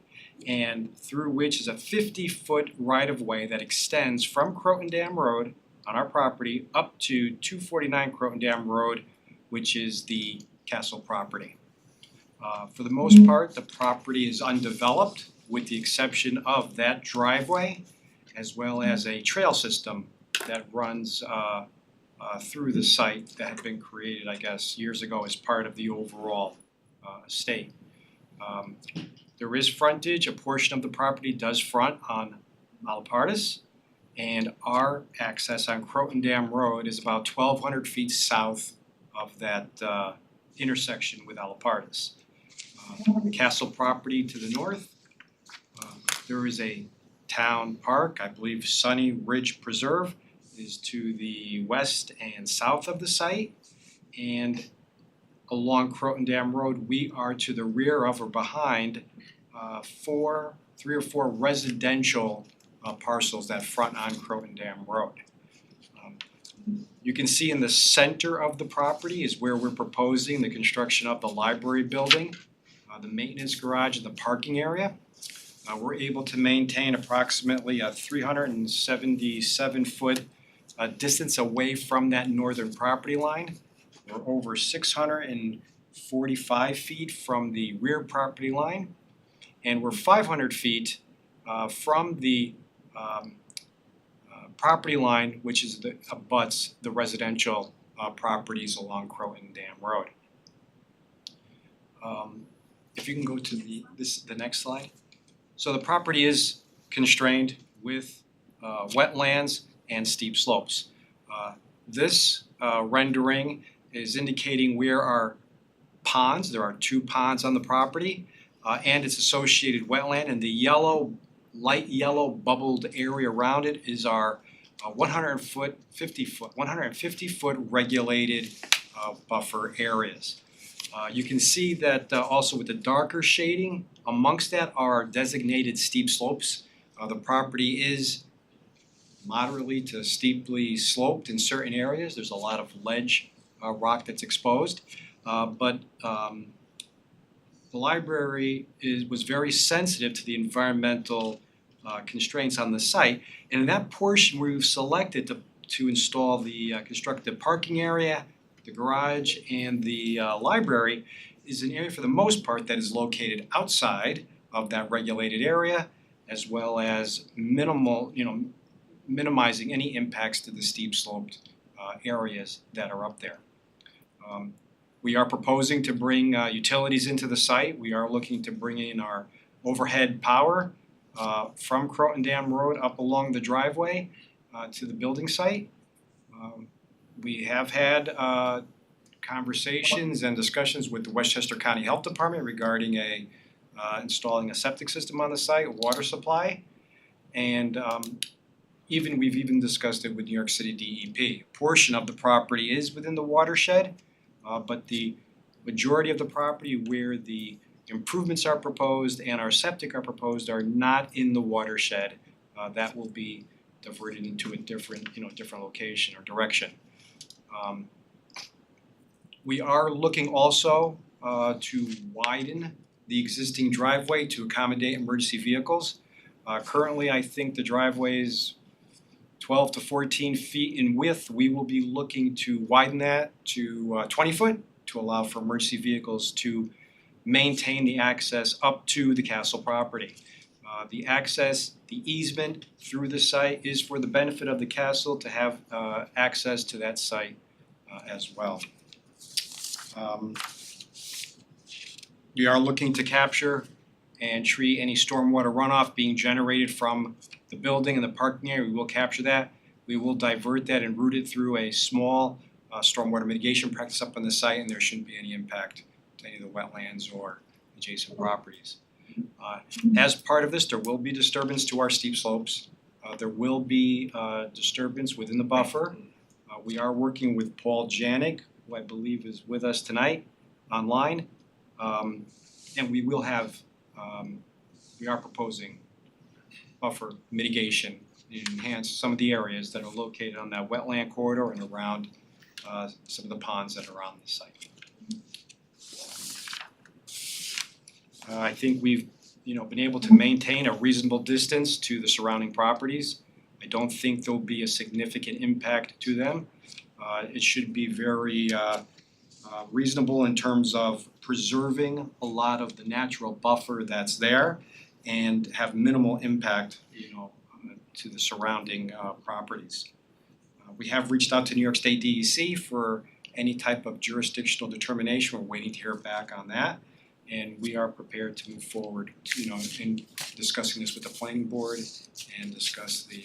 and through which is a 50-foot right-of-way that extends from Croton Dam Road on our property up to 249 Croton Dam Road, which is the Castle property. For the most part, the property is undeveloped. with the exception of that driveway as well as a trail system that runs through the site that had been created, I guess, years ago as part of the overall estate. There is frontage, a portion of the property does front on Malapartis, and our access on Croton Dam Road is about 1,200 feet south of that intersection with Alapartis. The Castle property to the north, there is a town park, I believe Sunny Ridge Preserve is to the west and south of the site. And along Croton Dam Road, we are to the rear of or behind three or four residential parcels that front on Croton Dam Road. You can see in the center of the property is where we're proposing the construction of the library building, the maintenance garage, and the parking area. We're able to maintain approximately a 377-foot distance away from that northern property line. We're over 645 feet from the rear property line, and we're 500 feet from the property line, which is abuts the residential properties along Croton Dam Road. If you can go to the next slide. So the property is constrained with wetlands and steep slopes. This rendering is indicating where our ponds, there are 2 ponds on the property, and its associated wetland, and the yellow, light yellow bubbled area around it is our 150-foot regulated buffer areas. You can see that also with the darker shading, amongst that are designated steep slopes. The property is moderately to steeply sloped in certain areas. There's a lot of ledge rock that's exposed, but the library was very sensitive to the environmental constraints on the site, and in that portion we've selected to install the constructed parking area, the garage, and the library is an area for the most part that is located outside of that regulated area, as well as minimizing any impacts to the steep sloped areas that are up there. We are proposing to bring utilities into the site. We are looking to bring in our overhead power from Croton Dam Road up along the driveway to the building site. We have had conversations and discussions with the Westchester County Health Department regarding installing a septic system on the site, a water supply, and we've even discussed it with New York City DEP. A portion of the property is within the watershed, but the majority of the property where the improvements are proposed and our septic are proposed are not in the watershed. That will be diverted into a different location or direction. We are looking also to widen the existing driveway to accommodate emergency vehicles. Currently, I think the driveway is 12 to 14 feet in width. We will be looking to widen that to 20 foot to allow for emergency vehicles to maintain the access up to the castle property. The access, the easement through the site is for the benefit of the castle to have access to that site as well. We are looking to capture and treat any stormwater runoff being generated from the building and the parking area. We will capture that. We will divert that and route it through a small stormwater mitigation practice up on the site, and there shouldn't be any impact to any of the wetlands or adjacent properties. As part of this, there will be disturbance to our steep slopes. There will be disturbance within the buffer. We are working with Paul Janik, who I believe is with us tonight online, and we will have, we are proposing buffer mitigation to enhance some of the areas that are located on that wetland corridor and around some of the ponds that are on the site. I think we've been able to maintain a reasonable distance to the surrounding properties. I don't think there'll be a significant impact to them. It should be very reasonable in terms of preserving a lot of the natural buffer that's there and have minimal impact, to the surrounding properties. We have reached out to New York State DEC for any type of jurisdictional determination. We're waiting to hear back on that. And we are prepared to move forward, in discussing this with the planning board and discuss the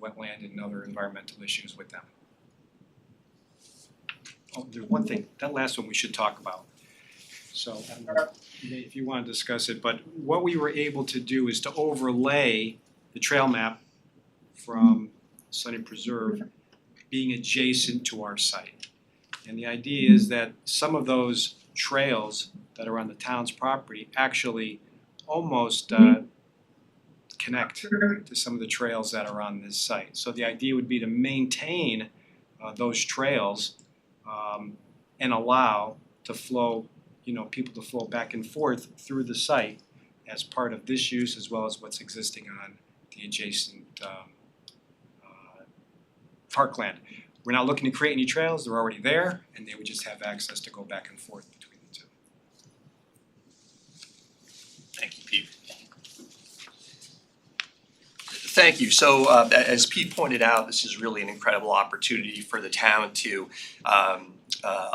wetland and other environmental issues with them. Oh, there's one thing, that last one we should talk about. So, if you wanna discuss it, but what we were able to do is to overlay the trail map from Sunny Preserve being adjacent to our site. And the idea is that some of those trails that are on the town's property actually almost connect to some of the trails that are on this site. So the idea would be to maintain those trails and allow to flow, people to flow back and forth through the site as part of this use as well as what's existing on the adjacent parkland. We're not looking to create any trails, they're already there, and they would just have access to go back and forth between the two. Thank you, Pete. Thank you. So as Pete pointed out, this is really an incredible opportunity for the town to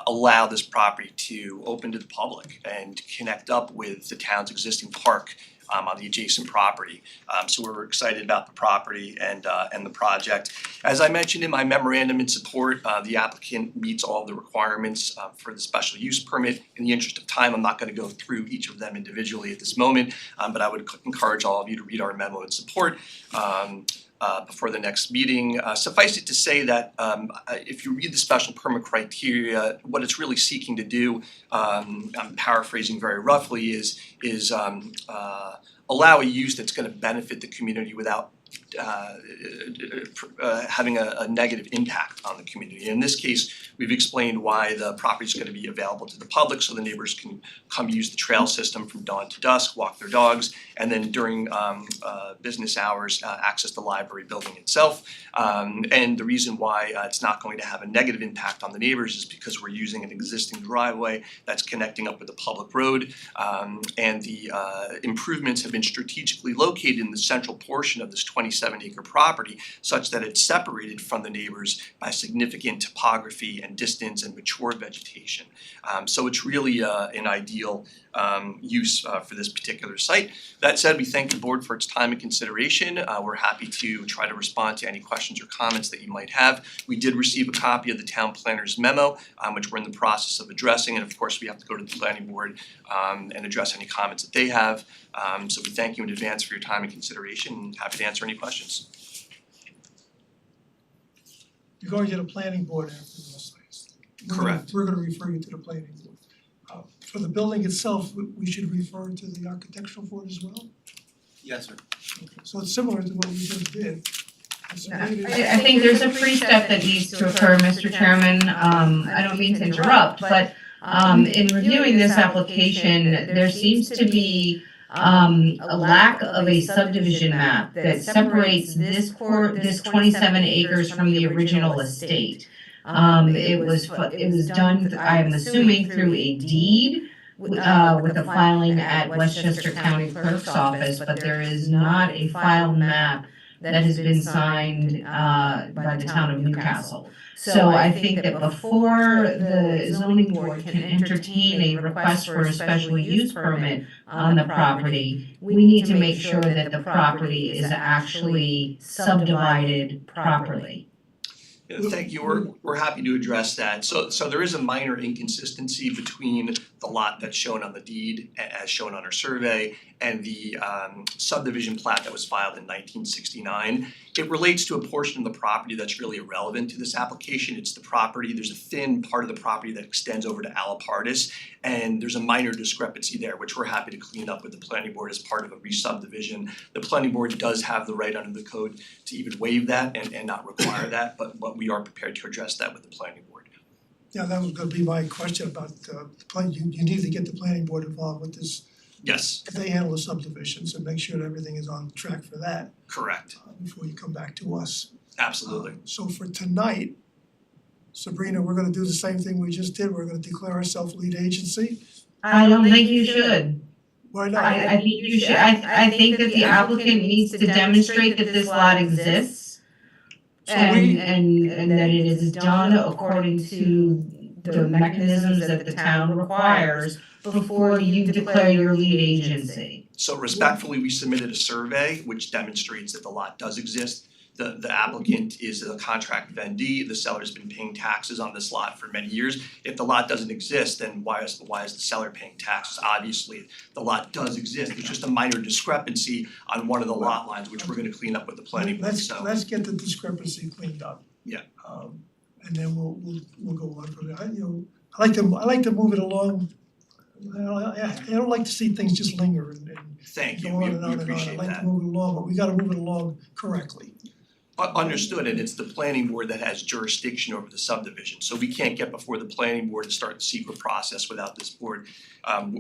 allow this property to open to the public and connect up with the town's existing park on the adjacent property. So we're excited about the property and the project. As I mentioned in my memorandum in support, the applicant meets all the requirements for the special use permit. In the interest of time, I'm not going to go through each of them individually at this moment, but I would encourage all of you to read our memo in support before the next meeting. Suffice it to say that if you read the special permit criteria, what it's really seeking to do, I'm paraphrasing very roughly, is allow a use that's going to benefit the community without having a negative impact on the community. In this case, we've explained why the property is going to be available to the public so the neighbors can come use the trail system from dawn to dusk, walk their dogs, and then during business hours access the library building itself. And the reason why it's not going to have a negative impact on the neighbors is because we're using an existing driveway that's connecting up with the public road, and the improvements have been strategically located in the central portion of this 27-acre property such that it's separated from the neighbors by significant topography and distance and mature vegetation. So it's really an ideal use for this particular site. That said, we thank the board for its time and consideration. We're happy to try to respond to any questions or comments that you might have. We did receive a copy of the town planner's memo, which we're in the process of addressing, and of course we have to go to the planning board and address any comments that they have. So we thank you in advance for your time and consideration, and happy to answer any questions. You're going to the planning board after this. Correct. We're gonna refer you to the planning board. For the building itself, we should refer to the architectural board as well? Yes, sir. So it's similar to what we just did. I think there's a pre-step that needs to occur, Mr. Chairman. I don't mean to interrupt, but in reviewing this application, there seems to be a lack of a subdivision map that separates this 27 acres from the original estate. It was done, I'm assuming, through a deed with a filing at Westchester County Clerk's Office, but there is not a file map that has been signed by the town of Newcastle. So I think that before the zoning board can entertain a request for a special use permit on the property, we need to make sure that the property is actually subdivided properly. Thank you. We're happy to address that. So there is a minor inconsistency between the lot that's shown on the deed as shown on our survey and the subdivision plat that was filed in 1969. It relates to a portion of the property that's really irrelevant to this application. It's the property, there's a thin part of the property that extends over to Alapartis, and there's a minor discrepancy there, which we're happy to clean up with the planning board as part of a re-subdivision. The planning board does have the right under the code to even waive that and not require that, but we are prepared to address that with the planning board. Yeah, that was gonna be my question about the plan. You need to get the planning board involved with this. Yes. They handle the subdivisions and make sure that everything is on track for that. Correct. Before you come back to us. Absolutely. So for tonight, Sabrina, we're gonna do the same thing we just did. We're gonna declare ourselves lead agency. I don't think you should. Why not? I think you should, I think that the applicant needs to demonstrate that this lot exists. And that it is done according to the mechanisms that the town requires before you declare your lead agency. So respectfully, we submitted a survey which demonstrates that the lot does exist. The applicant is a contract vendee, the seller's been paying taxes on this lot for many years. If the lot doesn't exist, then why is the seller paying taxes? Obviously, the lot does exist, it's just a minor discrepancy on one of the lot lines, which we're gonna clean up with the planning board, so. Let's get the discrepancy cleaned up. Yeah. And then we'll go on from there. I like to move it along. I don't like to see things just linger and Thank you, go we on and on and on. appreciate I like that. to move it along, but we gotta move it along correctly. Understood, and it's the planning board that has jurisdiction over the subdivision, so we can't get before the planning board to start the secret process without this board.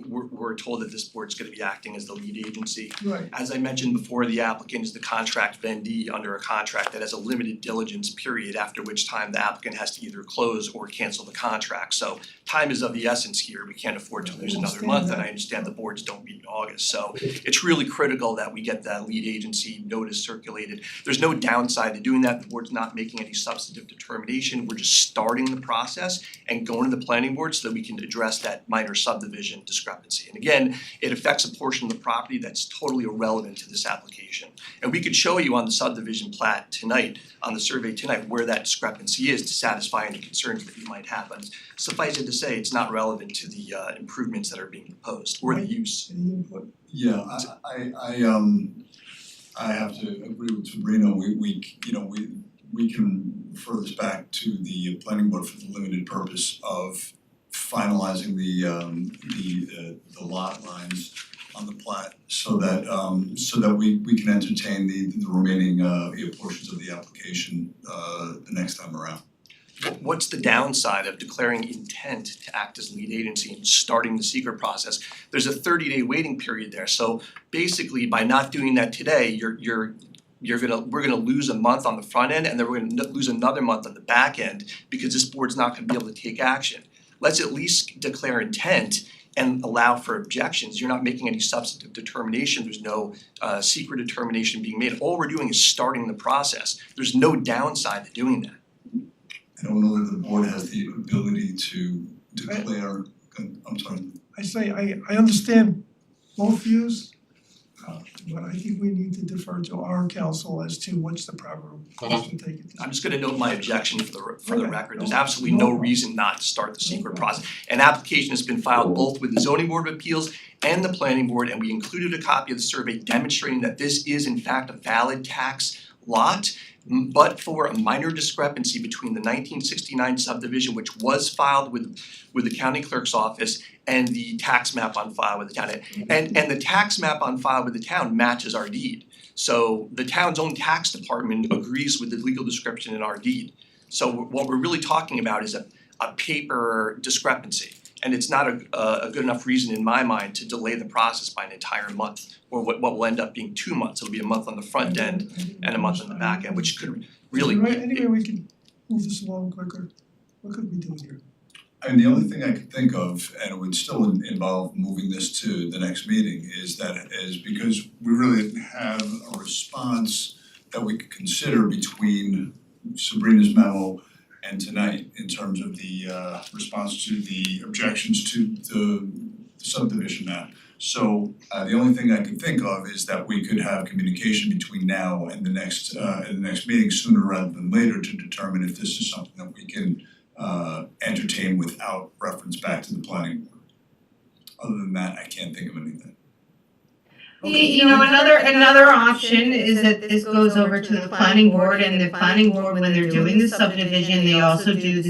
We're told that this board's gonna be acting as the lead agency. Right. As I mentioned before, the applicant is the contract vendee under a contract that has a limited diligence period, after which time the applicant has to either close or cancel the contract. So time is of the essence here, we can't afford to lose another month, and I understand the boards don't meet in August. So it's really critical that we get that lead agency notice circulated. There's no downside to doing that, the board's not making any substantive determination, we're just starting the process and going to the planning board so that we can address that minor subdivision discrepancy. And again, it affects a portion of the property that's totally irrelevant to this application. And we could show you on the subdivision plat tonight, on the survey tonight, where that discrepancy is to satisfy any concerns that you might have. But suffice it to say, it's not relevant to the improvements that are being proposed or the use. Any input? Yeah, I have to agree with Sabrina, we can refer this back to the planning board for the limited purpose of finalizing the lot lines on the plat so that we can entertain the remaining portions of the application the next time around. What's the downside of declaring intent to act as lead agency and starting the secret process? There's a 30-day waiting period there, so basically by not doing that today, we're gonna lose a month on the front end and then we're gonna lose another month on the back end because this board's not gonna be able to take action. Let's at least declare intent and allow for objections. You're not making any substantive determination, there's no secret determination being made. All we're doing is starting the process. There's no downside to doing that. I don't know that the board has the ability to declare, I'm sorry. I say, I understand both views, but I think we need to defer to our counsel as to what's the proper course to take it. I'm just gonna note my objection for the record. There's absolutely no reason not to start the secret process. An application has been filed both with the zoning board of appeals and the planning board, and we included a copy of the survey demonstrating that this is in fact a valid tax lot, but for a minor discrepancy between the 1969 subdivision, which was filed with the county clerk's office, and the tax map on file with the town. And the tax map on file with the town matches our deed. So the town's own tax department agrees with the legal description in our deed. So what we're really talking about is a paper discrepancy. And it's not a good enough reason in my mind to delay the process by an entire month, or what will end up being 2 months. It'll be a month on the front end and a month on the back end, which could really. Anyway, we can move this along quicker. What could we do here? And the only thing I could think of, and it would still involve moving this to the next meeting, is because we really didn't have a response that we could consider between Sabrina's memo and tonight in terms of the response to the objections to the subdivision map. So the only thing I could think of is that we could have communication between now and the next meeting sooner rather than later to determine if this is something that we can entertain without reference back to the planning board. Other than that, I can't think of anything. You know, another option is that this goes over to the planning board, and the planning board, when they're doing the subdivision, they also do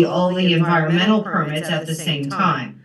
all the environmental permits at the same time,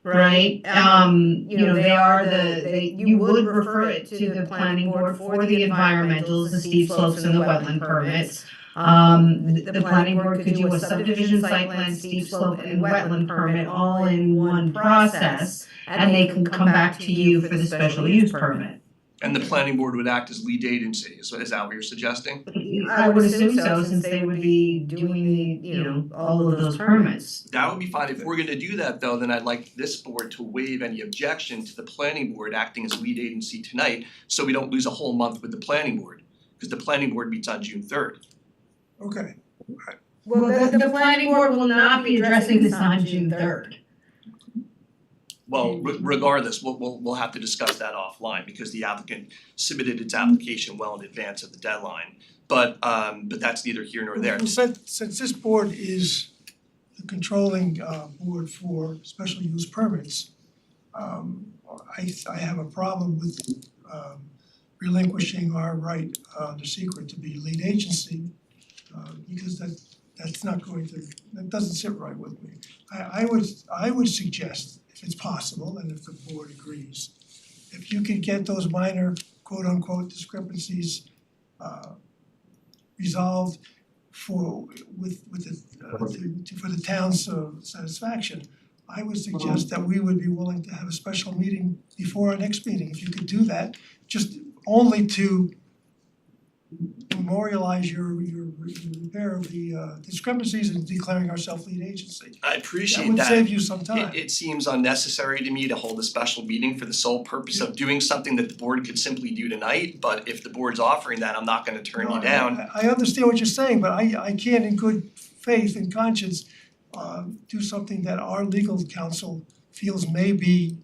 right? You know, you would refer it to the planning board for the environmentals, the steep slopes and the wetland permits. The planning board could do a subdivision site plan, steep slope and wetland permit all in one process, and they can come back to you for the special use permit. And the planning board would act as lead agency, is that what you're suggesting? I would assume so, since they would be doing the, all of those permits. That would be fine. If we're gonna do that though, then I'd like this board to waive any objection to the planning board acting as lead agency tonight, so we don't lose a whole month with the planning board. Because the planning board meets on June 3rd. Okay, Well, the planning board will not be addressing this on June 3rd. Well, regardless, we'll have to discuss that offline because the applicant submitted its application well in advance of the deadline. But that's neither here nor there. Well, since this board is the controlling board for special use permits, I have a problem with relinquishing our right under secret to be lead agency because that's not going to, that doesn't sit right with me. I would suggest, if it's possible and if the board agrees, if you could get those minor quote unquote discrepancies resolved for the town's satisfaction, I would suggest that we would be willing to have a special meeting before our next meeting. If you could do that, just only to memorialize your repair of the discrepancies and declaring ourselves lead agency. I appreciate That that. would save you some time. It seems unnecessary to me to hold a special meeting for the sole purpose of doing something that the board could simply do tonight, but if the board's offering that, I'm not gonna turn you down. I understand what you're saying, but I can't in good faith and conscience do something that our legal counsel feels may be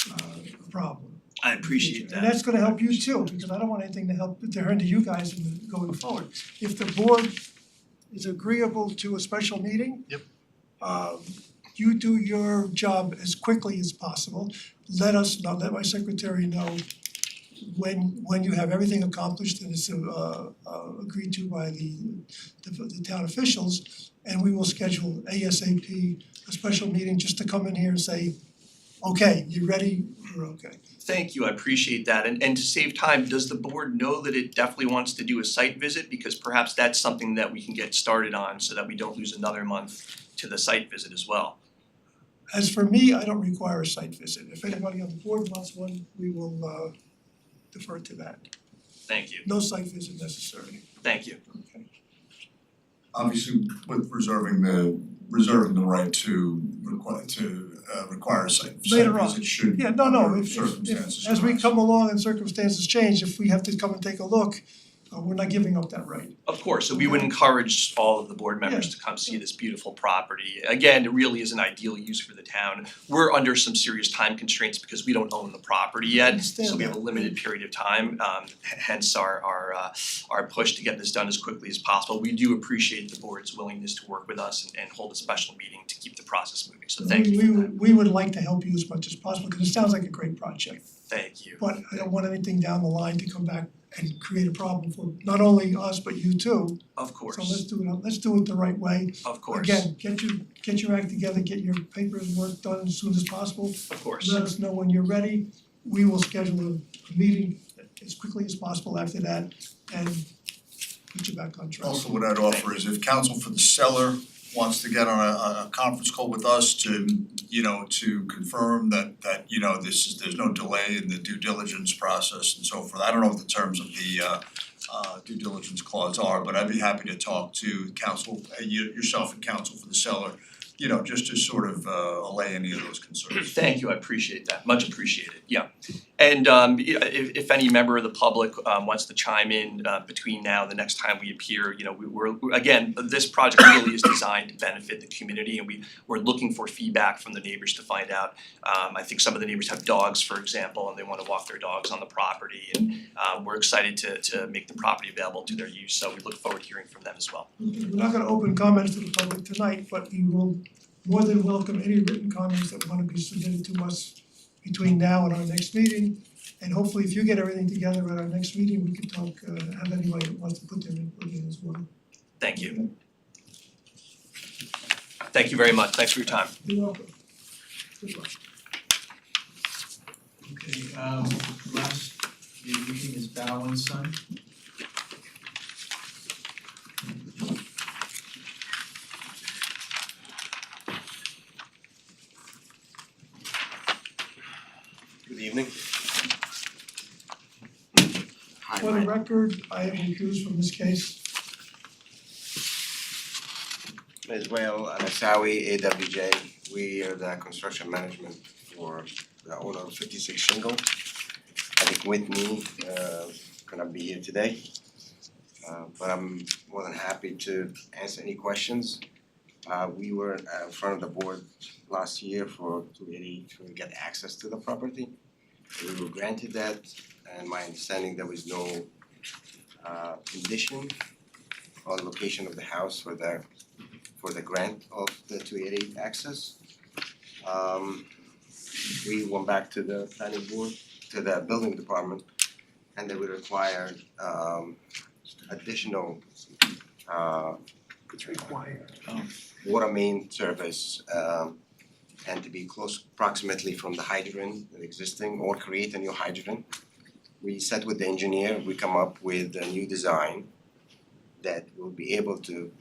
a problem. I appreciate that. And that's gonna help you too, because I don't want anything to hinder you guys in going forward. If the board is agreeable to a special meeting. Yep. You do your job as quickly as possible. Let let my secretary know when you have everything accomplished and it's agreed to by the town officials, and we will schedule ASAP a special meeting just to come in here and say, okay, you ready, we're okay. Thank you, I appreciate that. And to save time, does the board know that it definitely wants to do a site visit? Because perhaps that's something that we can get started on so that we don't lose another month to the site visit as well. As for me, I don't require a site visit. If anybody on the board wants one, we will defer to that. Thank you, No site visit necessary. thank you. Obviously, with reserving the right to require a site Later on. visit should Yeah, no, if circumstances as we arise. come along and circumstances change, if we have to come and take a look, we're not giving up that right. Of course, so we would encourage all of the board members to come see this beautiful property. Again, it really is an ideal use for the town. We're under some serious time constraints because we don't own the property yet, so we have a limited period of time. Hence our push to get this done as quickly as possible. We do appreciate the board's willingness to work with us and hold a special meeting to keep the process moving. So thank you for that. We would like to help you as much as possible because it sounds like a great project. Thank you. But I don't want anything down the line to come back and create a problem for not only us but you too. Of course. So let's do it the right way. Of course. Again, get your act together, get your paperwork done as soon as possible. Of course. Let us know when you're ready. We will schedule a meeting as quickly as possible after that and put you back on track. Also, what I'd offer is if counsel for the seller wants to get on a conference call with us to, to confirm that there's no delay in the due diligence process and so forth. I don't know what the terms of the due diligence clause are, but I'd be happy to talk to counsel, yourself and counsel for the seller, just to sort of allay any of those concerns. Thank you, I appreciate that, much appreciated, yeah. And if any member of the public wants to chime in between now and the next time we appear, we're again, this project really is designed to benefit the community, and we're looking for feedback from the neighbors to find out. I think some of the neighbors have dogs, for example, and they wanna walk their dogs on the property, and we're excited to make the property available to their use, so we look forward to hearing from them as well. We're not gonna open comments to the public tonight, but we will more than welcome any written comments that wanna be submitted to us between now and our next meeting. And hopefully if you get everything together at our next meeting, we can talk, have anybody that wants to put their input in as well. Thank you. Thank you very much, thanks for your time. You're welcome. Good luck. Okay, last meeting is Bow and Son. Good evening. For the record, I am recused from this case. Israel Anasawi, AWJ, we are the construction management for the owner of 56 Shingle. I think with me, cannot be here today. But I'm more than happy to answer any questions. We were in front of the board last year for 280 to get access to the property. We were granted that, and my understanding there was no condition on location of the house for the grant of the 288 access. We went back to the planning board, to the building department, and they would require additional It's required. water main service and to be close approximately from the hydrant, the existing, or create a new hydrant. We sat with the engineer, we come up with a new design that will be able to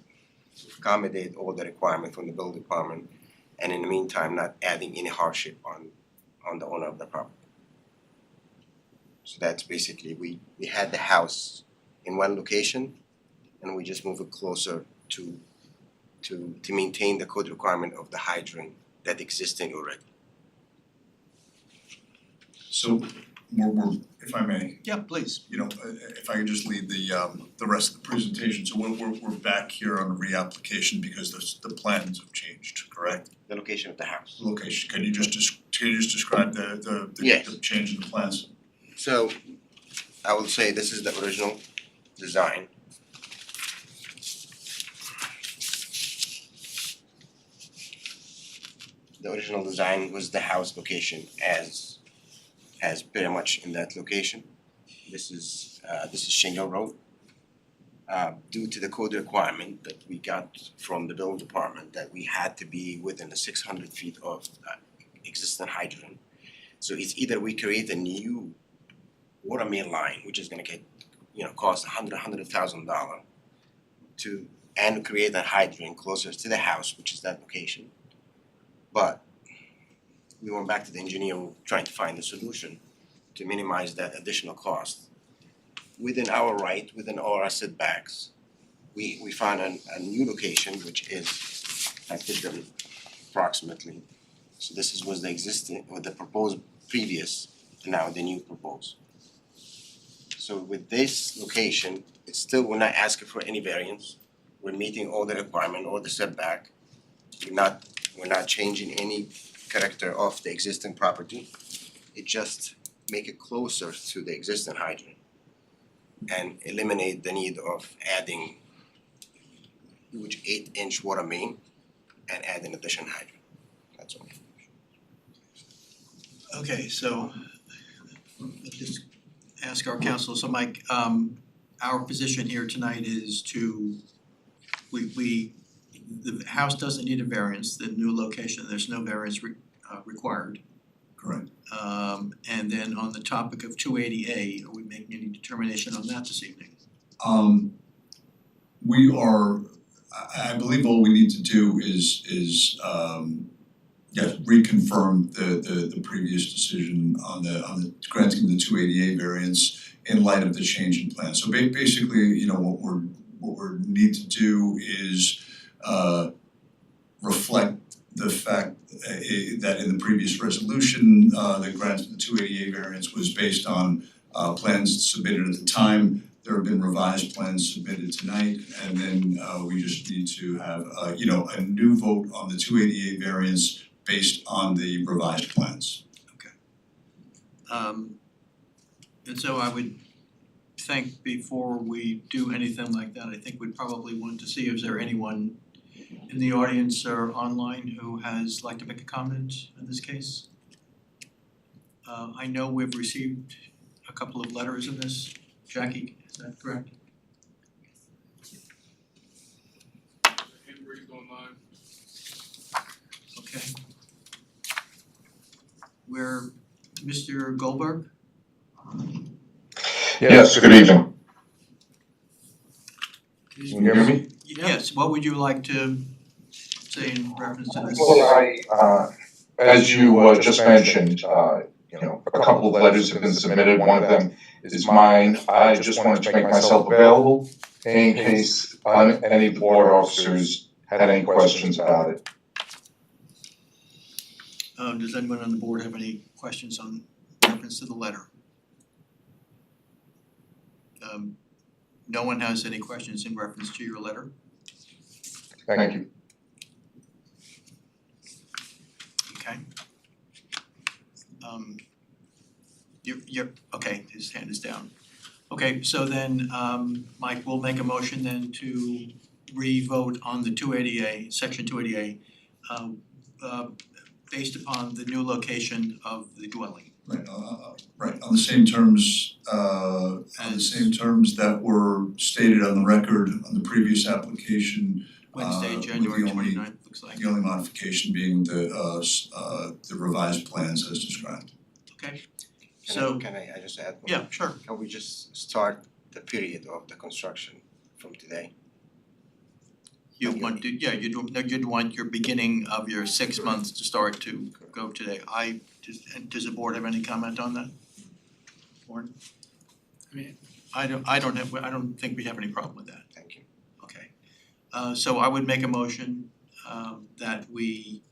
accommodate all the requirement from the building department, and in the meantime, not adding any hardship on the owner of the property. So that's basically, we had the house in one location, and we just move it closer to maintain the code requirement of the hydrant that existing already. So we're if I may, Yeah, please. you know, if I could just lead the rest of the presentation. So we're back here on a reapplication because the plans have changed, correct? The location of the house. Location, can you just describe the Yes. change in the plans? So I will say this is the original design. The original design was the house location as pretty much in that location. This is Shingle Road. Due to the code requirement that we got from the building department that we had to be within the 600 feet of existing hydrant. So it's either we create a new water main line, which is gonna get, cost $100,000 and create a hydrant closer to the house, which is that location. But we went back to the engineer trying to find a solution to minimize that additional cost. Within our right, within our setbacks, we found a new location which is at Tidham approximately. So this was the existing, or the proposed previous, and now the new proposed. So with this location, it's still, we're not asking for any variance. We're meeting all the requirement, all the setback. We're not changing any character of the existing property. It just make it closer to the existing hydrant and eliminate the need of adding huge 8-inch water main and add an additional hydrant. That's all. Okay, so let's just ask our counsel, so Mike, our position here tonight is the house doesn't need a variance, the new location, there's no variance required. Correct. And then on the topic of 280A, are we making any determination on that this evening? We are, I believe all we need to do is reconfirm the previous decision on the granting the 280A variance in light of the change in plan. So basically, what we need to do is reflect the fact that in the previous resolution, the grant of the 280A variance was based on plans submitted at the time. There have been revised plans submitted tonight, and then we just need to have a new vote on the 280A variance based on the revised plans. And so I would think before we do anything like that, I think we'd probably want to see if there anyone in the audience or online who has like to make a comment in this case. I know we've received a couple of letters in this. Jackie, is that correct? Hand raised online. Okay. We're Mr. Goldberg? Yes, good evening. Can you hear me? Yes, what would you like to say in reference to this? Well, as you just mentioned, a couple of letters have been submitted, one of them is mine. I just wanted to make myself available in case any of the board officers had any questions about it. Does anyone on the board have any questions on reference to the letter? No one has any questions in reference to your letter? Thank you. Okay. You're, okay, his hand is down. Okay, so then, Mike, we'll make a motion then to re-vote on the 280A, section 280A, based upon the new location of the dwelling. Right, on the same terms, that were stated on the record on the previous application. Wednesday, with January the only- 29th, looks like. The only modification being the revised plans as described. Okay, Can so, I just add? yeah, sure. Can we just start the period of the construction from today? You want to, yeah, you'd want your beginning of your 6 months to start to go today. Does the board have any comment on that? Board? I mean, I don't think we have any problem with that. Thank you. Okay. So I would make a motion that we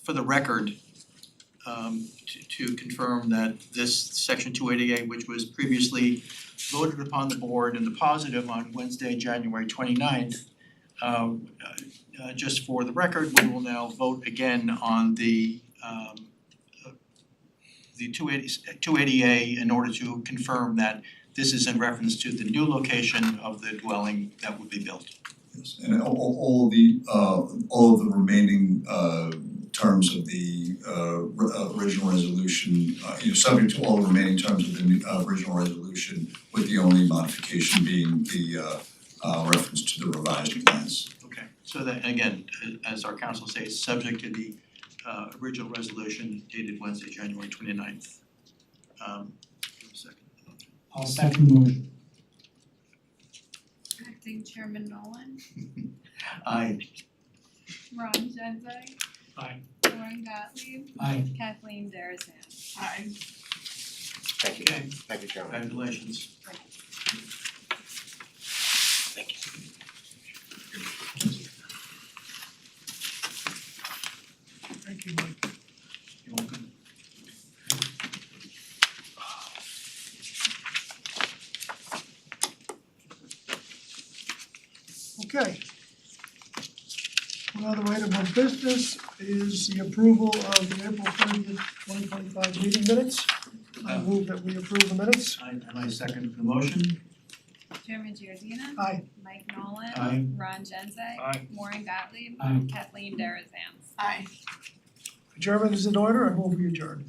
for the record to confirm that this section 288, which was previously voted upon the board in the positive on Wednesday, January 29th, just for the record, we will now vote again on the 280A in order to confirm that this is in reference to the new location of the dwelling that would be built. Yes, and all of the remaining terms of the original resolution, subject to all the remaining terms of the original resolution, with the only modification being the reference to the revised plans. Okay, so that again, as our council says, subject to the original resolution dated Wednesday, January 29th. Second. I'll second the motion. Acting Chairman Nolan, Aye. Ron Genzeg. Aye. Lauren Gottlieb. Aye. Kathleen Darazan. Aye. Thank you. Okay. Thank you, Chairman. Congratulations. Thank you. Thank you, Mike. You're welcome. Okay. Another item of business is the approval of the April 30th, 2025 meeting minutes. I move that we approve the minutes. And I second the motion. Chairman Giordina. Aye. Mike Nolan. Aye. Ron Genzeg. Aye. Warren Gottlieb. Aye. Kathleen Darazan. Aye. Adjournment is in order. I move we adjourn.